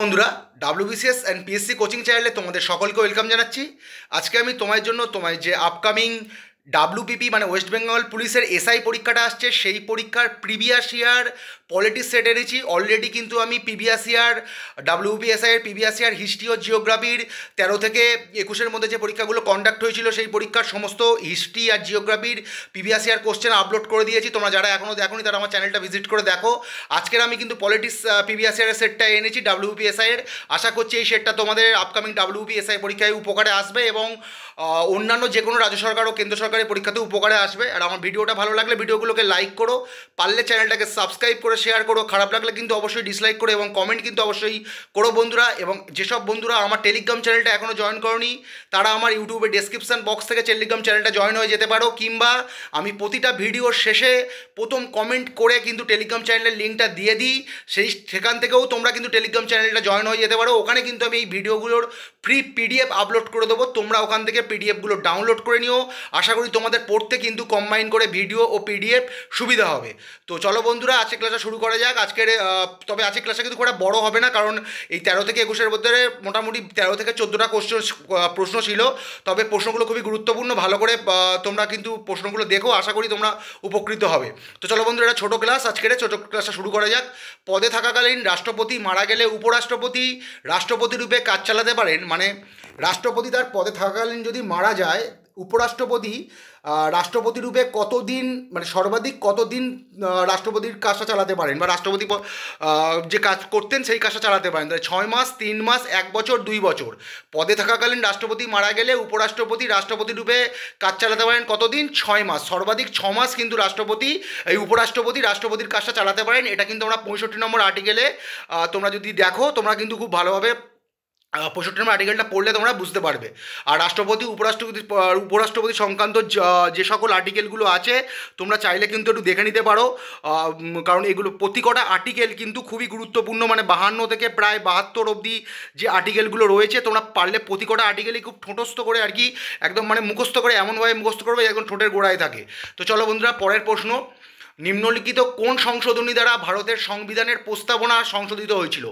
বন্ধুরা, WBCS and PSC coaching চ্যানেলে তোমাদের সকলকে ওয়েলকাম জানাচ্ছি। আজকে আমি তোমার জন্য যে আপকামিং ডাব্লিউপিপি মানে ওয়েস্ট বেঙ্গল পুলিশের এসআই পরীক্ষাটা আসছে, সেই পরীক্ষার প্রিভিয়াস ইয়ার পলিটিক্স সেট এনেছি। অলরেডি কিন্তু আমি প্রিভিয়াস ইয়ার ডাব্লিউপিএসআই এর প্রিভিয়াস ইয়ার হিস্ট্রি ও জিওগ্রাফির 13 থেকে 21-এর মধ্যে যে পরীক্ষাগুলো কন্ডাক্ট হয়েছিল সেই পরীক্ষার সমস্ত হিস্ট্রি আর জিওগ্রাফির প্রিভিয়াস ইয়ার কোশ্চেন আপলোড করে দিয়েছি। তোমরা যারা এখনও দেখোনি তারা আমার চ্যানেলটা ভিজিট করে দেখো। আজকের আমি কিন্তু পলিটিক্স প্রিভিয়াস ইয়ারের সেটটা এনেছি ডাব্লিউপিএসআই এর। আশা করছি এই সেটটা তোমাদের আপকামিং ডাব্লিউপিএসআই পরীক্ষায় উপকারে আসবে এবং অন্যান্য যে কোনো রাজ্য সরকার ও কেন্দ্র সরকারের পরীক্ষাতে উপকারে আসবে। আর আমার ভিডিওটা ভালো লাগলে ভিডিওগুলোকে লাইক করো, পারলে চ্যানেলটাকে সাবস্ক্রাইব করে শেয়ার করো, খারাপ লাগলে কিন্তু অবশ্যই ডিসলাইক করো এবং কমেন্ট কিন্তু অবশ্যই করো বন্ধুরা। এবং যেসব বন্ধুরা আমার টেলিগ্রাম চ্যানেলটা এখনও জয়েন করনি তারা আমার ইউটিউবে ডেসক্রিপশন বক্স থেকে টেলিগ্রাম চ্যানেলটা জয়েন হয়ে যেতে পারো, কিংবা আমি প্রতিটা ভিডিওর শেষে প্রথম কমেন্ট করে কিন্তু টেলিগ্রাম চ্যানেলের লিঙ্কটা দিয়ে দিই, সেখান থেকেও তোমরা কিন্তু টেলিগ্রাম চ্যানেলটা জয়েন হয়ে যেতে পারো। ওখানে কিন্তু আমি এই ভিডিওগুলোর ফ্রি পিডিএফ আপলোড করে দেবো, তোমরা ওখান থেকে পিডিএফগুলো ডাউনলোড করে নিও। আশা করি তোমাদের পড়তে কিন্তু কম্বাইন করে ভিডিও ও পিডিএফ সুবিধা হবে। তো চলো বন্ধুরা, আজকে ক্লাসটা শুরু করা যাক। তবে আজকে ক্লাসটা কিন্তু খুব বড় হবে না, কারণ এই 13 থেকে 21-এর মধ্যে মোটামুটি 13 থেকে 14টা প্রশ্ন ছিল। তবে প্রশ্নগুলো খুবই গুরুত্বপূর্ণ, ভালো করে তোমরা কিন্তু প্রশ্নগুলো দেখো, আশা করি তোমরা উপকৃত হবে। তো চলো বন্ধুরা, এটা ছোটো ক্লাস, আজকের ছোটো ক্লাসটা শুরু করা যাক। পদে থাকাকালীন রাষ্ট্রপতি মারা গেলে উপরাষ্ট্রপতি রাষ্ট্রপতি রূপে কাজ চালাতে পারেন। মানে রাষ্ট্রপতি তার পদে থাকাকালীন যদি মারা যায়, উপরাষ্ট্রপতি রাষ্ট্রপতি রূপে কতদিন, মানে সর্বাধিক কতদিন রাষ্ট্রপতির কাজটা চালাতে পারেন, বা রাষ্ট্রপতি যে কাজ করতেন সেই কাজটা চালাতে পারেন। তাহলে 6 মাস, 3 মাস, 1 বছর, 2 বছর। পদে থাকাকালীন রাষ্ট্রপতি মারা গেলে উপরাষ্ট্রপতি রাষ্ট্রপতি রূপে কাজ চালাতে পারেন কতদিন? 6 মাস। সর্বাধিক 6 মাস কিন্তু উপরাষ্ট্রপতি রাষ্ট্রপতির কাজটা চালাতে পারেন। এটা কিন্তু আমরা 65 নম্বর আর্টিকেলে তোমরা যদি দেখো, তোমরা কিন্তু খুব ভালোভাবে 65 নম্বর আর্টিকেলটা পড়লে তোমরা বুঝতে পারবে। আর রাষ্ট্রপতি উপরাষ্ট্রপতি সংক্রান্ত যে সকল আর্টিকেলগুলো আছে তোমরা চাইলে কিন্তু একটু দেখে নিতে পারো, কারণ এগুলো প্রতি কটা আর্টিকেল কিন্তু খুবই গুরুত্বপূর্ণ। মানে 52 থেকে প্রায় 72 অবধি যে আর্টিকেলগুলো রয়েছে, তোমরা পারলে প্রতি কটা আর্টিকেলই খুব ঠোঁটস্থ করে আর কি, একদম মানে মুখস্থ করে, এমনভাবে মুখস্থ করবে একদম ঠোঁটের গোড়ায় থাকে। তো চলো বন্ধুরা, পরের প্রশ্ন। নিম্নলিখিত কোন সংশোধনী দ্বারা ভারতের সংবিধানের প্রস্তাবনা সংশোধিত হয়েছিল?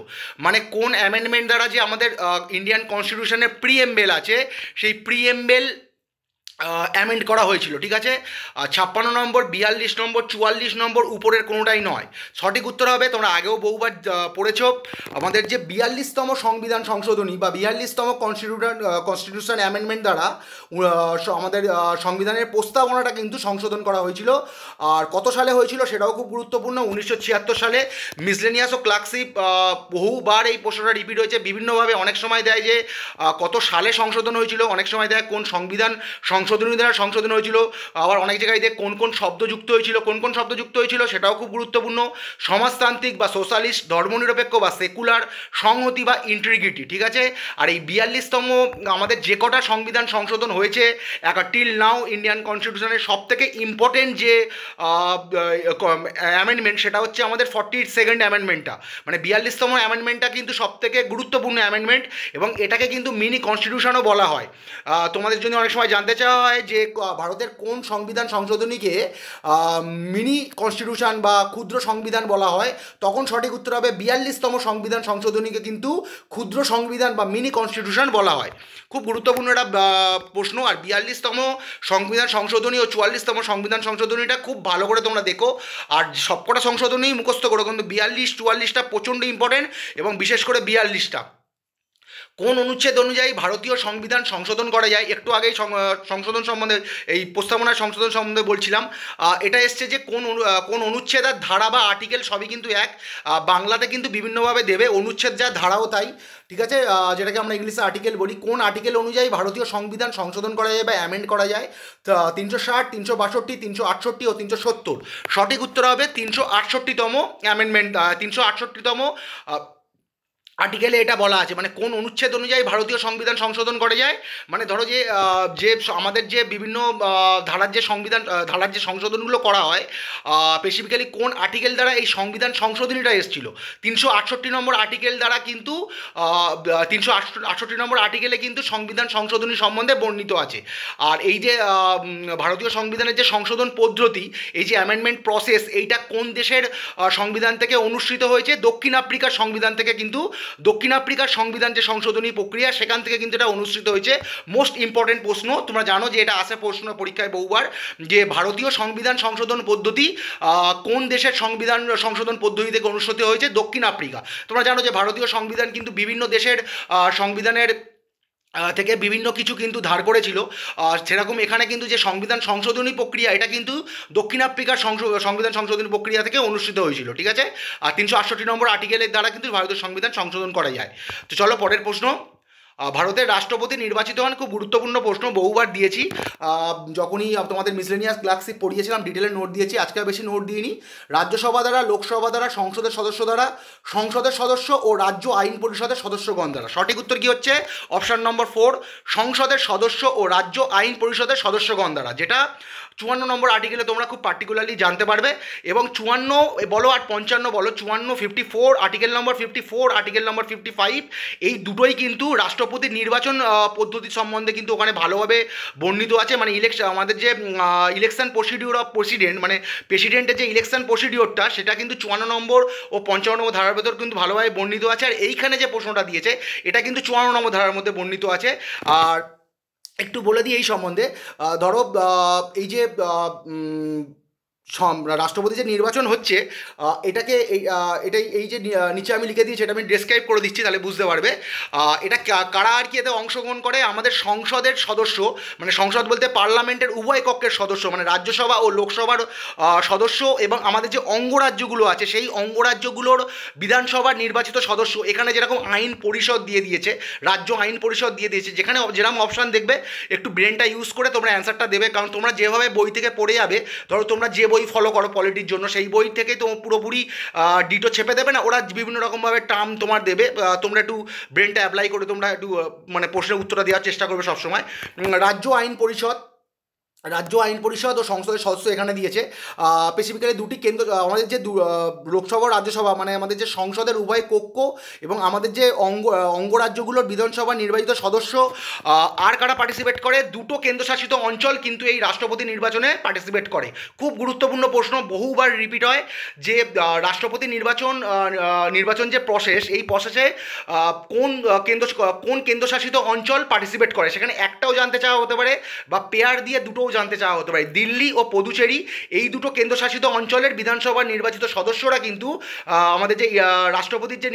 মানে কোন অ্যামেন্ডমেন্ট দ্বারা, যে আমাদের ইন্ডিয়ান কনস্টিটিউশনের প্রিএমবেল আছে, সেই প্রিএমবেল অ্যামেন্ড করা হয়েছিল। ঠিক আছে, 56 নম্বর, 42 নম্বর, 44 নম্বর, উপরের কোনোটাই নয়। সঠিক উত্তর হবে, তোমরা আগেও বহুবার পড়েছ, আমাদের যে 42তম সংবিধান সংশোধনী বা 42তম কনস্টিটিউশন অ্যামেন্ডমেন্ট দ্বারা আমাদের সংবিধানের প্রস্তাবনাটা কিন্তু সংশোধন করা হয়েছিল। আর কত সালে হয়েছিল সেটাও খুব গুরুত্বপূর্ণ। 1976 সালে। মিসলেনিয়াস ও ক্লার্কশিপ বহুবার এই প্রশ্নটা রিপিট হয়েছে বিভিন্নভাবে। অনেক সময় দেয় যে কত সালে সংশোধন হয়েছিল, অনেক সময় দেয় কোন সংবিধান সংশোধনী দ্বারা সংশোধন হয়েছিল, আবার অনেক জায়গায় দিয়ে কোন কোন শব্দ যুক্ত হয়েছিল, সেটাও খুব গুরুত্বপূর্ণ। সমাজতান্ত্রিক বা সোশ্যালিস্ট, ধর্মনিরপেক্ষ বা সেকুলার, সংহতি বা ইন্টিগ্রিটি। ঠিক আছে, আর এই 42তম আমাদের যে কটা সংবিধান সংশোধন হয়েছে টিল নাও ইন্ডিয়ান কনস্টিটিউশনের সবথেকে ইম্পর্টেন্ট যে অ্যামেন্ডমেন্ট, সেটা হচ্ছে আমাদের 42nd অ্যামেন্ডমেন্টটা। মানে 42তম অ্যামেন্ডমেন্টটা কিন্তু সবথেকে গুরুত্বপূর্ণ অ্যামেন্ডমেন্ট এবং এটাকে কিন্তু মিনি কনস্টিটিউশনও বলা হয়। তোমাদের জন্য অনেক সময় জানতে চাওয়া হয় যে ভারতের কোন সংবিধান সংশোধনীকে মিনি কনস্টিটিউশন বা ক্ষুদ্র সংবিধান বলা হয়, তখন সঠিক উত্তর হবে 42তম সংবিধান সংশোধনীকে কিন্তু ক্ষুদ্র সংবিধান বা মিনি কনস্টিটিউশন বলা হয়। খুব গুরুত্বপূর্ণ একটা প্রশ্ন। আর 42তম সংবিধান সংশোধনী ও 44তম সংবিধান সংশোধনীটা খুব ভালো করে তোমরা দেখো, আর সবকটা সংশোধনী মুখস্থ করো, কিন্তু 42, 44টা প্রচণ্ড ইম্পর্টেন্ট, এবং বিশেষ করে 42টা। কোন অনুচ্ছেদ অনুযায়ী ভারতীয় সংবিধান সংশোধন করা যায়? একটু আগেই সংশোধন সম্বন্ধে, এই প্রস্তাবনার সংশোধন সম্বন্ধে বলছিলাম। এটা এসছে যে কোন অনুচ্ছেদ আর ধারা বা আর্টিকেল সবই কিন্তু এক। বাংলাতে কিন্তু বিভিন্নভাবে দেবে, অনুচ্ছেদ যা ধারাও তাই। ঠিক আছে, যেটাকে আমরা ইংলিশে আর্টিকেল বলি। কোন আর্টিকেল অনুযায়ী ভারতীয় সংবিধান সংশোধন করা যায় বা অ্যামেন্ড করা যায়? 360, 362, 368 ও 370। সঠিক উত্তর হবে 368তম অ্যামেন্ডমেন্ট, 368তম আর্টিকেলে এটা বলা আছে। মানে কোন অনুচ্ছেদ অনুযায়ী ভারতীয় সংবিধান সংশোধন করা যায়, মানে ধরো যে আমাদের যে বিভিন্ন ধারার যে সংশোধনগুলো করা হয়, স্পেসিফিক্যালি কোন আর্টিকেল দ্বারা এই সংবিধান সংশোধনীটা এসেছিল? 368 নম্বর আর্টিকেল দ্বারা কিন্তু 368 নম্বর আর্টিকেলে কিন্তু সংবিধান সংশোধনী সম্বন্ধে বর্ণিত আছে। আর এই যে ভারতীয় সংবিধানের যে সংশোধন পদ্ধতি, এই যে অ্যামেন্ডমেন্ট প্রসেস, এইটা কোন দেশের সংবিধান থেকে অনুসৃত হয়েছে? দক্ষিণ আফ্রিকার সংবিধান থেকে কিন্তু দক্ষিণ আফ্রিকার সংবিধান যে সংশোধনী প্রক্রিয়া সেখান থেকে কিন্তু এটা অনুসৃত হয়েছে। মোস্ট ইম্পর্টেন্ট প্রশ্ন, তোমরা জানো যে এটা আসে প্রশ্ন পরীক্ষায় বহুবার, যে ভারতীয় সংবিধান সংশোধন পদ্ধতি কোন দেশের সংবিধান সংশোধন পদ্ধতি থেকে অনুসৃত হয়েছে? দক্ষিণ আফ্রিকা। তোমরা জানো যে ভারতীয় সংবিধান কিন্তু বিভিন্ন দেশের সংবিধানের থেকে বিভিন্ন কিছু কিন্তু ধার করেছিল, সেরকম এখানে কিন্তু যে সংবিধান সংশোধনী প্রক্রিয়া এটা কিন্তু দক্ষিণ আফ্রিকার সংবিধান সংশোধনী প্রক্রিয়া থেকে অনুষ্ঠিত হয়েছিল, ঠিক আছে। আর 368 নম্বর আর্টিকেলের দ্বারা কিন্তু ভারতের সংবিধান সংশোধন করা যায়। তো চলো পরের প্রশ্ন। ভারতের রাষ্ট্রপতি নির্বাচিত হন, খুব গুরুত্বপূর্ণ প্রশ্ন, বহুবার দিয়েছি যখনই তোমাদের মিসলেনিয়াস ক্লাসে পড়িয়েছিলাম, ডিটেলে নোট দিয়েছি, আজকে বেশি নোট দিইনি। রাজ্যসভা দ্বারা, লোকসভা দ্বারা, সংসদের সদস্য দ্বারা, সংসদের সদস্য ও রাজ্য আইন পরিষদের সদস্যগণ দ্বারা। সঠিক উত্তর কী হচ্ছে? অপশান নম্বর 4, সংসদের সদস্য ও রাজ্য আইন পরিষদের সদস্যগণ দ্বারা, যেটা 54 নম্বর আর্টিকেলে তোমরা খুব পার্টিকুলারলি জানতে পারবে। এবং 54 বলো আর 55 বলো, 54, 54, আর্টিকেল নম্বর 54, আর্টিকেল নম্বর 55, এই দুটোই কিন্তু রাষ্ট্রপতির নির্বাচন পদ্ধতি সম্বন্ধে কিন্তু ওখানে ভালোভাবে বর্ণিত আছে। মানে আমাদের যে ইলেকশন প্রসিডিওর অফ প্রেসিডেন্ট, মানে প্রেসিডেন্টের যে ইলেকশন প্রসিডিওরটা, সেটা কিন্তু 54 নম্বর ও 55 নম্বর ধারার ভেতর কিন্তু ভালোভাবে বর্ণিত আছে। আর এইখানে যে প্রশ্নটা দিয়েছে এটা কিন্তু 54 নম্বর ধারার মধ্যে বর্ণিত আছে। আর একটু বলে দিই এই সম্বন্ধে, ধরো এই যে রাষ্ট্রপতি যে নির্বাচন হচ্ছে, এটাকে এটাই এই যে নিচে আমি লিখে দিয়েছি, এটা আমি ডেসক্রাইব করে দিচ্ছি, তাহলে বুঝতে পারবে এটা কারা আর কি এতে অংশগ্রহণ করে। আমাদের সংসদের সদস্য, মানে সংসদ বলতে পার্লামেন্টের উভয় কক্ষের সদস্য, মানে রাজ্যসভা ও লোকসভার সদস্য, এবং আমাদের যে অঙ্গরাজ্যগুলো আছে সেই অঙ্গরাজ্যগুলোর বিধানসভার নির্বাচিত সদস্য। এখানে যেরকম আইন পরিষদ দিয়ে দিয়েছে, রাজ্য আইন পরিষদ দিয়ে দিয়েছে, যেখানে যেরকম অপশান দেখবে একটু ব্রেনটা ইউজ করে তোমরা অ্যান্সারটা দেবে, কারণ তোমরা যেভাবে বই থেকে পড়ে যাবে, ধরো তোমরা যে বই ফলো করো পলিটির জন্য, সেই বই থেকে তো পুরোপুরি ডিটো ছেপে দেবে না, ওরা বিভিন্ন রকমভাবে টার্ম তোমার দেবে, তোমরা একটু ব্রেনটা অ্যাপ্লাই করে তোমরা একটু মানে প্রশ্নের উত্তরটা দেওয়ার চেষ্টা করবে সবসময়। রাজ্য আইন পরিষদ ও সংসদের সদস্য এখানে দিয়েছে। স্পেসিফিক্যালি দুটি কেন্দ্র, আমাদের যে লোকসভা রাজ্যসভা, মানে আমাদের যে সংসদের উভয় কক্ষ এবং আমাদের যে অঙ্গরাজ্যগুলোর বিধানসভা নির্বাচিত সদস্য, আর কারা পার্টিসিপেট করে? দুটো কেন্দ্রশাসিত অঞ্চল কিন্তু এই রাষ্ট্রপতি নির্বাচনে পার্টিসিপেট করে। খুব গুরুত্বপূর্ণ প্রশ্ন, বহুবার রিপিট হয় যে রাষ্ট্রপতি নির্বাচন যে প্রসেস, এই প্রসেসে কোন কেন্দ্রশাসিত অঞ্চল পার্টিসিপেট করে, সেখানে একটাও জানতে চাওয়া হতে পারে বা পেয়ার দিয়ে দুটো জানতে চাওয়া হতে পারে। দিল্লি ও পুদুচেরি, এই দুটো কেন্দ্রশাসিত অঞ্চলের বিধানসভার নির্বাচিত সদস্যরা কিন্তু আমাদের যে রাষ্ট্রপতির যে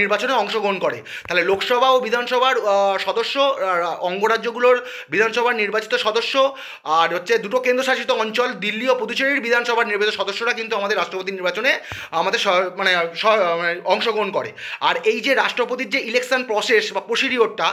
নির্বাচনে অংশগ্রহণ করে। তাহলে লোকসভা ও বিধানসভার সদস্য, অঙ্গরাজ্যগুলোর বিধানসভার নির্বাচিত সদস্য, আর হচ্ছে দুটো কেন্দ্রশাসিত অঞ্চল দিল্লি ও পুদুচেরির বিধানসভার নির্বাচিত সদস্যরা কিন্তু আমাদের রাষ্ট্রপতি নির্বাচনে আমাদের মানে অংশগ্রহণ করে। আর এই যে রাষ্ট্রপতির যে ইলেকশন প্রসেস বা প্রসিডিওরটা,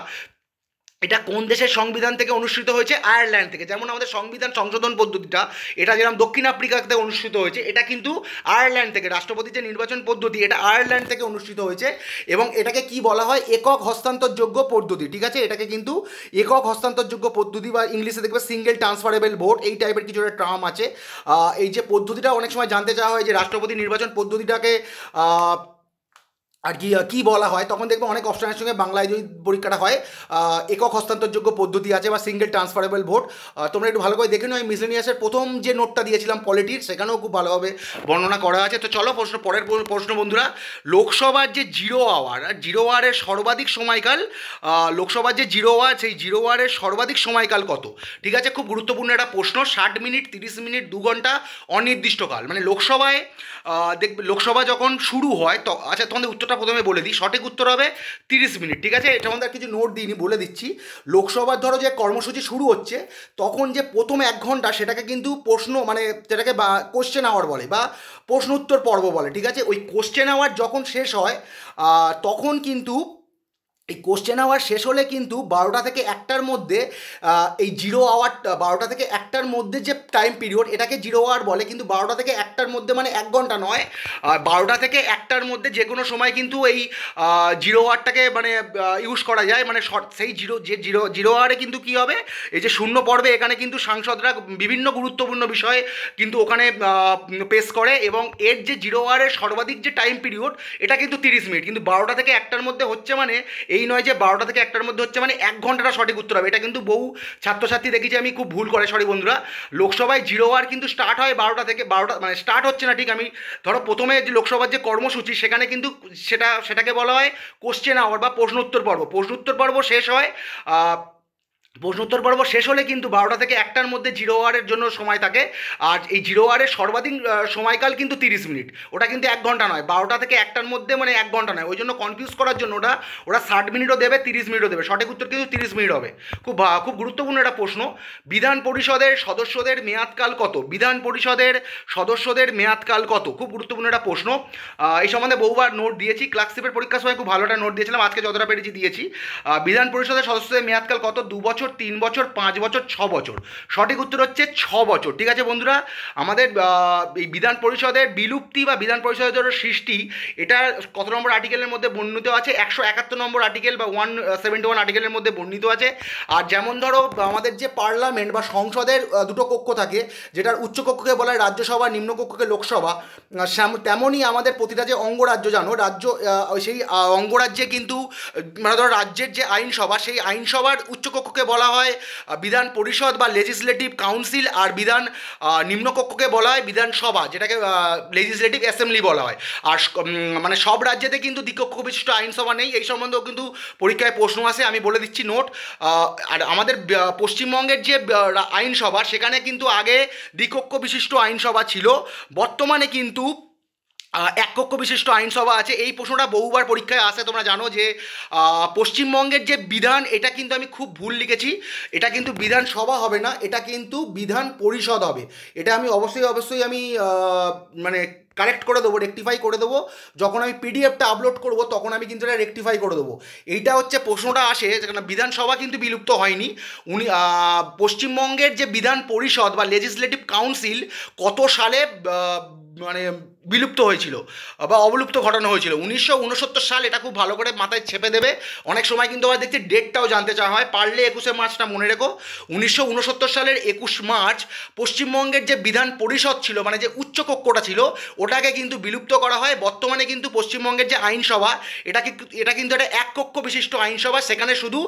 এটা কোন দেশের সংবিধান থেকে অনুসৃত হয়েছে? আয়ারল্যান্ড থেকে। যেমন আমাদের সংবিধান সংশোধন পদ্ধতিটা, এটা যেরকম দক্ষিণ আফ্রিকাতে অনুষ্ঠিত হয়েছে, এটা কিন্তু আয়ারল্যান্ড থেকে, রাষ্ট্রপতির যে নির্বাচন পদ্ধতি এটা আয়ারল্যান্ড থেকে অনুষ্ঠিত হয়েছে। এবং এটাকে কি বলা হয়? একক হস্তান্তরযোগ্য পদ্ধতি, ঠিক আছে। এটাকে কিন্তু একক হস্তান্তরযোগ্য পদ্ধতি, বা ইংলিশে দেখবে সিঙ্গেল ট্রান্সফারেবল ভোট, এই টাইপের কিছু একটা টার্ম আছে। এই যে পদ্ধতিটা অনেক সময় জানতে চাওয়া হয় যে রাষ্ট্রপতি নির্বাচন পদ্ধতিটাকে আর কি বলা হয়, তখন দেখবো অনেক অপশনের সঙ্গে বাংলায় যদি পরীক্ষাটা হয় একক হস্তান্তরযোগ্য পদ্ধতি আছে বা সিঙ্গেল ট্রান্সফারেবল ভোট। তোমরা একটু ভালো করে দেখে নাও, মিসলেনিয়াসের প্রথম যে নোটটা দিয়েছিলাম পলিটির, সেখানেও খুব ভালোভাবে বর্ণনা করা আছে। তো চলো পরের প্রশ্ন বন্ধুরা। লোকসভার যে জিরো আওয়ারের সর্বাধিক সময়কাল, লোকসভার যে জিরো আওয়ার, সেই জিরো আওয়ারের সর্বাধিক সময়কাল কত? ঠিক আছে, খুব গুরুত্বপূর্ণ একটা প্রশ্ন। 60 মিনিট, 30 মিনিট, 2 ঘন্টা, অনির্দিষ্টকাল। মানে লোকসভায় দেখবে লোকসভা যখন শুরু হয়, তো আচ্ছা তোমাদের উত্তরটা প্রথমে বলে দিই, সঠিক উত্তর হবে 30 মিনিট, ঠিক আছে। এটা আমাদের কিছু নোট দিইনি, বলে দিচ্ছি। লোকসভার ধরো যে কর্মসূচি শুরু হচ্ছে, তখন যে প্রথম 1 ঘন্টা সেটাকে কিন্তু প্রশ্ন, মানে যেটাকে বা কোশ্চেন আওয়ার বলে বা প্রশ্ন উত্তর পর্ব বলে, ঠিক আছে। ওই কোশ্চেন আওয়ার যখন শেষ হয়, তখন কিন্তু এই কোশ্চেন আওয়ার শেষ হলে কিন্তু 12টা থেকে 1টার মধ্যে এই জিরো আওয়ার, 12টা থেকে 1টার মধ্যে যে টাইম পিরিয়ড, এটাকে জিরো আওয়ার বলে। কিন্তু 12টা থেকে 1টার মধ্যে মানে 1 ঘন্টা নয়, 12টা থেকে 1টার মধ্যে যে কোনো সময় কিন্তু এই জিরো আওয়ারটাকে মানে ইউজ করা যায়। মানে সেই জিরো আওয়ারে কিন্তু কী হবে, এই যে শূন্য পর্বে, এখানে কিন্তু সাংসদরা বিভিন্ন গুরুত্বপূর্ণ বিষয় কিন্তু ওখানে পেশ করে। এবং এর যে জিরো আওয়ারের সর্বাধিক যে টাইম পিরিয়ড, এটা কিন্তু 30 মিনিট। কিন্তু 12টা থেকে 1টার মধ্যে হচ্ছে মানে এই এই নয় যে 12টা থেকে 1টার মধ্যে হচ্ছে মানে 1 ঘন্টাটা সঠিক উত্তর হবে। এটা কিন্তু বহু ছাত্রছাত্রী দেখেছি আমি খুব ভুল করে, সরি বন্ধুরা। লোকসভায় 0 আওয়ার কিন্তু স্টার্ট হয় 12টা থেকে, 12টা মানে স্টার্ট হচ্ছে না ঠিক, আমি ধরো প্রথমে যে লোকসভার যে কর্মসূচি সেখানে কিন্তু সেটাকে বলা হয় কোশ্চেন আওয়ার বা প্রশ্নোত্তর পর্ব। প্রশ্নোত্তর পর্ব শেষ হয় প্রশ্নোত্তর পর্ব শেষ হলে কিন্তু 12টা থেকে 1টার মধ্যে 0 আওয়ারের জন্য সময় থাকে। আর এই 0 আওয়ারের সর্বাধিক সময়কাল কিন্তু 30 মিনিট, ওটা কিন্তু 1 ঘন্টা নয়। 12টা থেকে 1টার মধ্যে মানে 1 ঘন্টা নয়, ওই জন্য কনফিউজ করার জন্য ওরা 60 মিনিটও দেবে, 30 মিনিটও দেবে, সঠিক উত্তর কিন্তু 30 মিনিট হবে। খুব গুরুত্বপূর্ণ একটা প্রশ্ন। বিধান পরিষদের সদস্যদের মেয়াদকাল কত? বিধান পরিষদের সদস্যদের মেয়াদকাল কত? খুব গুরুত্বপূর্ণ একটা প্রশ্ন। এই সম্বন্ধে বহুবার নোট দিয়েছি, ক্লার্কশিপের পরীক্ষার সময় খুব ভালো একটা নোট দিয়েছিলাম, আজকে যতটা পেরেছি দিয়েছি। বিধান পরিষদের সদস্যদের মেয়াদকাল কত? 2 বছর, 3 বছর, 5 বছর, 6 বছর। সঠিক উত্তর হচ্ছে 6 বছর। ঠিক আছে বন্ধুরা, আমাদের এই বিধান পরিষদের বিলুপ্তি বা বিধান পরিষদের সৃষ্টি, এটা কত নম্বর আর্টিকেলের মধ্যে বর্ণিত আছে? 171 নম্বর আর্টিকেল বা 171 আর্টিকেলের মধ্যে বর্ণিত আছে। আর যেমন ধরো আমাদের যে পার্লামেন্ট বা সংসদের দুটো কক্ষ থাকে, যেটার উচ্চ কক্ষকে বলা হয় রাজ্যসভা, নিম্ন কক্ষকে লোকসভা, তেমনই আমাদের প্রতিটা যে অঙ্গরাজ্য জানো, সেই অঙ্গরাজ্যে কিন্তু মানে ধরো রাজ্যের যে আইনসভা, সেই আইনসভার উচ্চকক্ষকে বলা হয় বিধান পরিষদ বা লেজিসলেটিভ কাউন্সিল, আর নিম্নকক্ষকে বলা হয় বিধানসভা, যেটাকে লেজিসলেটিভ অ্যাসেম্বলি বলা হয়। আর মানে সব রাজ্যেতে কিন্তু দ্বিকক্ষ বিশিষ্ট আইনসভা নেই, এই সম্বন্ধেও কিন্তু পরীক্ষায় প্রশ্ন আসে, আমি বলে দিচ্ছি নোট। আর আমাদের পশ্চিমবঙ্গের যে আইনসভা, সেখানে কিন্তু আগে দ্বিকক্ষ বিশিষ্ট আইনসভা ছিল, বর্তমানে কিন্তু এক কক্ষ বিশিষ্ট আইনসভা আছে। এই প্রশ্নটা বহুবার পরীক্ষায় আসে, তোমরা জানো যে পশ্চিমবঙ্গের যে বিধান, এটা কিন্তু আমি খুব ভুল লিখেছি, এটা কিন্তু বিধানসভা হবে না, এটা কিন্তু বিধান পরিষদ হবে। এটা আমি অবশ্যই আমি মানে কারেক্ট করে দেবো, রেকটিফাই করে দেবো, যখন আমি পিডিএফটা আপলোড করবো তখন আমি কিন্তু এটা রেকটিফাই করে দেবো। এইটা হচ্ছে প্রশ্নটা আসে, যেখানে বিধানসভা কিন্তু বিলুপ্ত হয়নি। পশ্চিমবঙ্গের যে বিধান পরিষদ বা লেজিসলেটিভ কাউন্সিল কত সালে মানে বিলুপ্ত হয়েছিল বা অবলুপ্ত ঘটানো হয়েছিল? 1969 সাল। এটা খুব ভালো করে মাথায় ছেপে দেবে। অনেক সময় কিন্তু আবার দেখছি ডেটটাও জানতে চাওয়া হয়, পারলে 21শে মার্চটা মনে রেখো। 1969 সালের 21 মার্চ পশ্চিমবঙ্গের যে বিধান পরিষদ ছিল, মানে যে উচ্চকক্ষটা ছিল, ওটাকে কিন্তু বিলুপ্ত করা হয়। বর্তমানে কিন্তু পশ্চিমবঙ্গের যে আইনসভা, এটা কিন্তু একটা এক কক্ষ বিশিষ্ট আইনসভা, সেখানে শুধু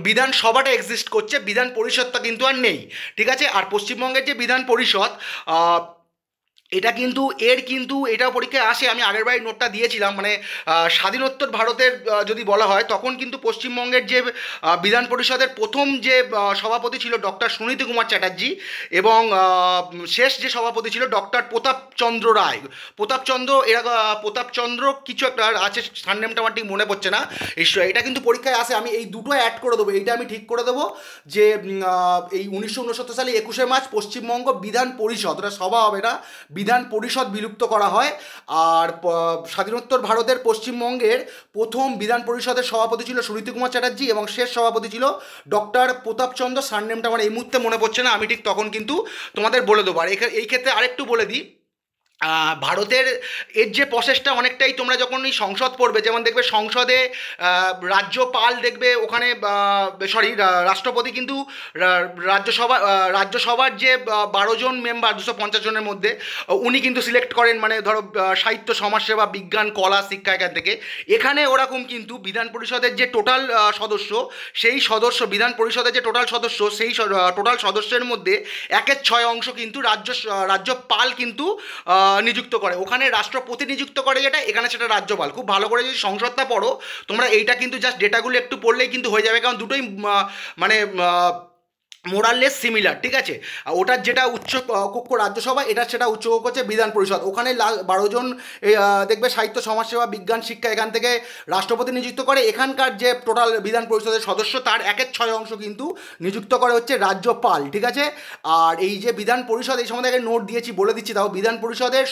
বিধানসভাটা এক্সিস্ট করছে, বিধান পরিষদটা কিন্তু আর নেই। ঠিক আছে, আর পশ্চিমবঙ্গের যে বিধান পরিষদ, এটা কিন্তু এটাও পরীক্ষায় আসে, আমি আগের বারের নোটটা দিয়েছিলাম। মানে স্বাধীনোত্তর ভারতের যদি বলা হয়, তখন কিন্তু পশ্চিমবঙ্গের যে বিধান পরিষদের প্রথম যে সভাপতি ছিল ডক্টর সুনীতি কুমার চ্যাটার্জি, এবং শেষ যে সভাপতি ছিল ডক্টর প্রতাপচন্দ্র রায়। প্রতাপচন্দ্র কিছু একটা আছে, সারনেমটা আমার ঠিক মনে পড়ছে না। এটা কিন্তু পরীক্ষায় আসে, আমি এই দুটো অ্যাড করে দেবো, এইটা আমি ঠিক করে দেবো যে এই 1969 সালে 21শে মার্চ পশ্চিমবঙ্গ বিধান পরিষদ, ওটা সভা হবে না, বিধান পরিষদ বিলুপ্ত করা হয়। আর স্বাধীনোত্তর ভারতের পশ্চিমবঙ্গের প্রথম বিধান পরিষদের সভাপতি ছিল সুনীতি কুমার চ্যাটার্জি, এবং শেষ সভাপতি ছিল ডক্টর প্রতাপচন্দ্র, সারনেমটা আমার এই মুহূর্তে মনে পড়ছে না, আমি ঠিক তখন কিন্তু তোমাদের বলে দেবো। আর এই ক্ষেত্রে আরেকটু বলে দিই, ভারতের এর যে প্রসেসটা অনেকটাই, তোমরা যখন এই সংসদ পড়বে, যেমন দেখবে সংসদে রাজ্যপাল দেখবে ওখানে, রাষ্ট্রপতি কিন্তু রাজ্যসভার যে 12 জন মেম্বার 250 জনের মধ্যে, উনি কিন্তু সিলেক্ট করেন, মানে ধরো সাহিত্য, সমাজসেবা, বিজ্ঞান, কলা, শিক্ষা, এখান থেকে। এখানে ওরকম কিন্তু বিধান পরিষদের যে টোটাল সদস্য, বিধান পরিষদের যে টোটাল সদস্য, সেই টোটাল সদস্যের মধ্যে 1/6 অংশ কিন্তু রাজ্যপাল কিন্তু নিযুক্ত করে। ওখানে রাষ্ট্রপতি নিযুক্ত করে যেটা, এখানে সেটা রাজ্যপাল। খুব ভালো করে যদি সংসদটা পড়ো তোমরা, এইটা কিন্তু জাস্ট ডেটাগুলো একটু পড়লেই কিন্তু হয়ে যাবে, কারণ দুটোই মানে মোরাললেস সিমিলার। ঠিক আছে, ওটার যেটা উচ্চ কক্ষ রাজ্যসভা, এটার সেটা উচ্চ কক্ষ হচ্ছে বিধান পরিষদ। ওখানে 12 জন দেখবে সাহিত্য, সমাজসেবা, বিজ্ঞান, শিক্ষা, এখান থেকে রাষ্ট্রপতি নিযুক্ত করে। এখানকার যে টোটাল বিধান পরিষদের সদস্য, তার 1/6 অংশ কিন্তু নিযুক্ত করে হচ্ছে রাজ্যপাল। ঠিক আছে, আর এই যে বিধান পরিষদ, এই সম্বন্ধে আগে নোট দিয়েছি, বলে দিচ্ছি তাও। বিধান পরিষদের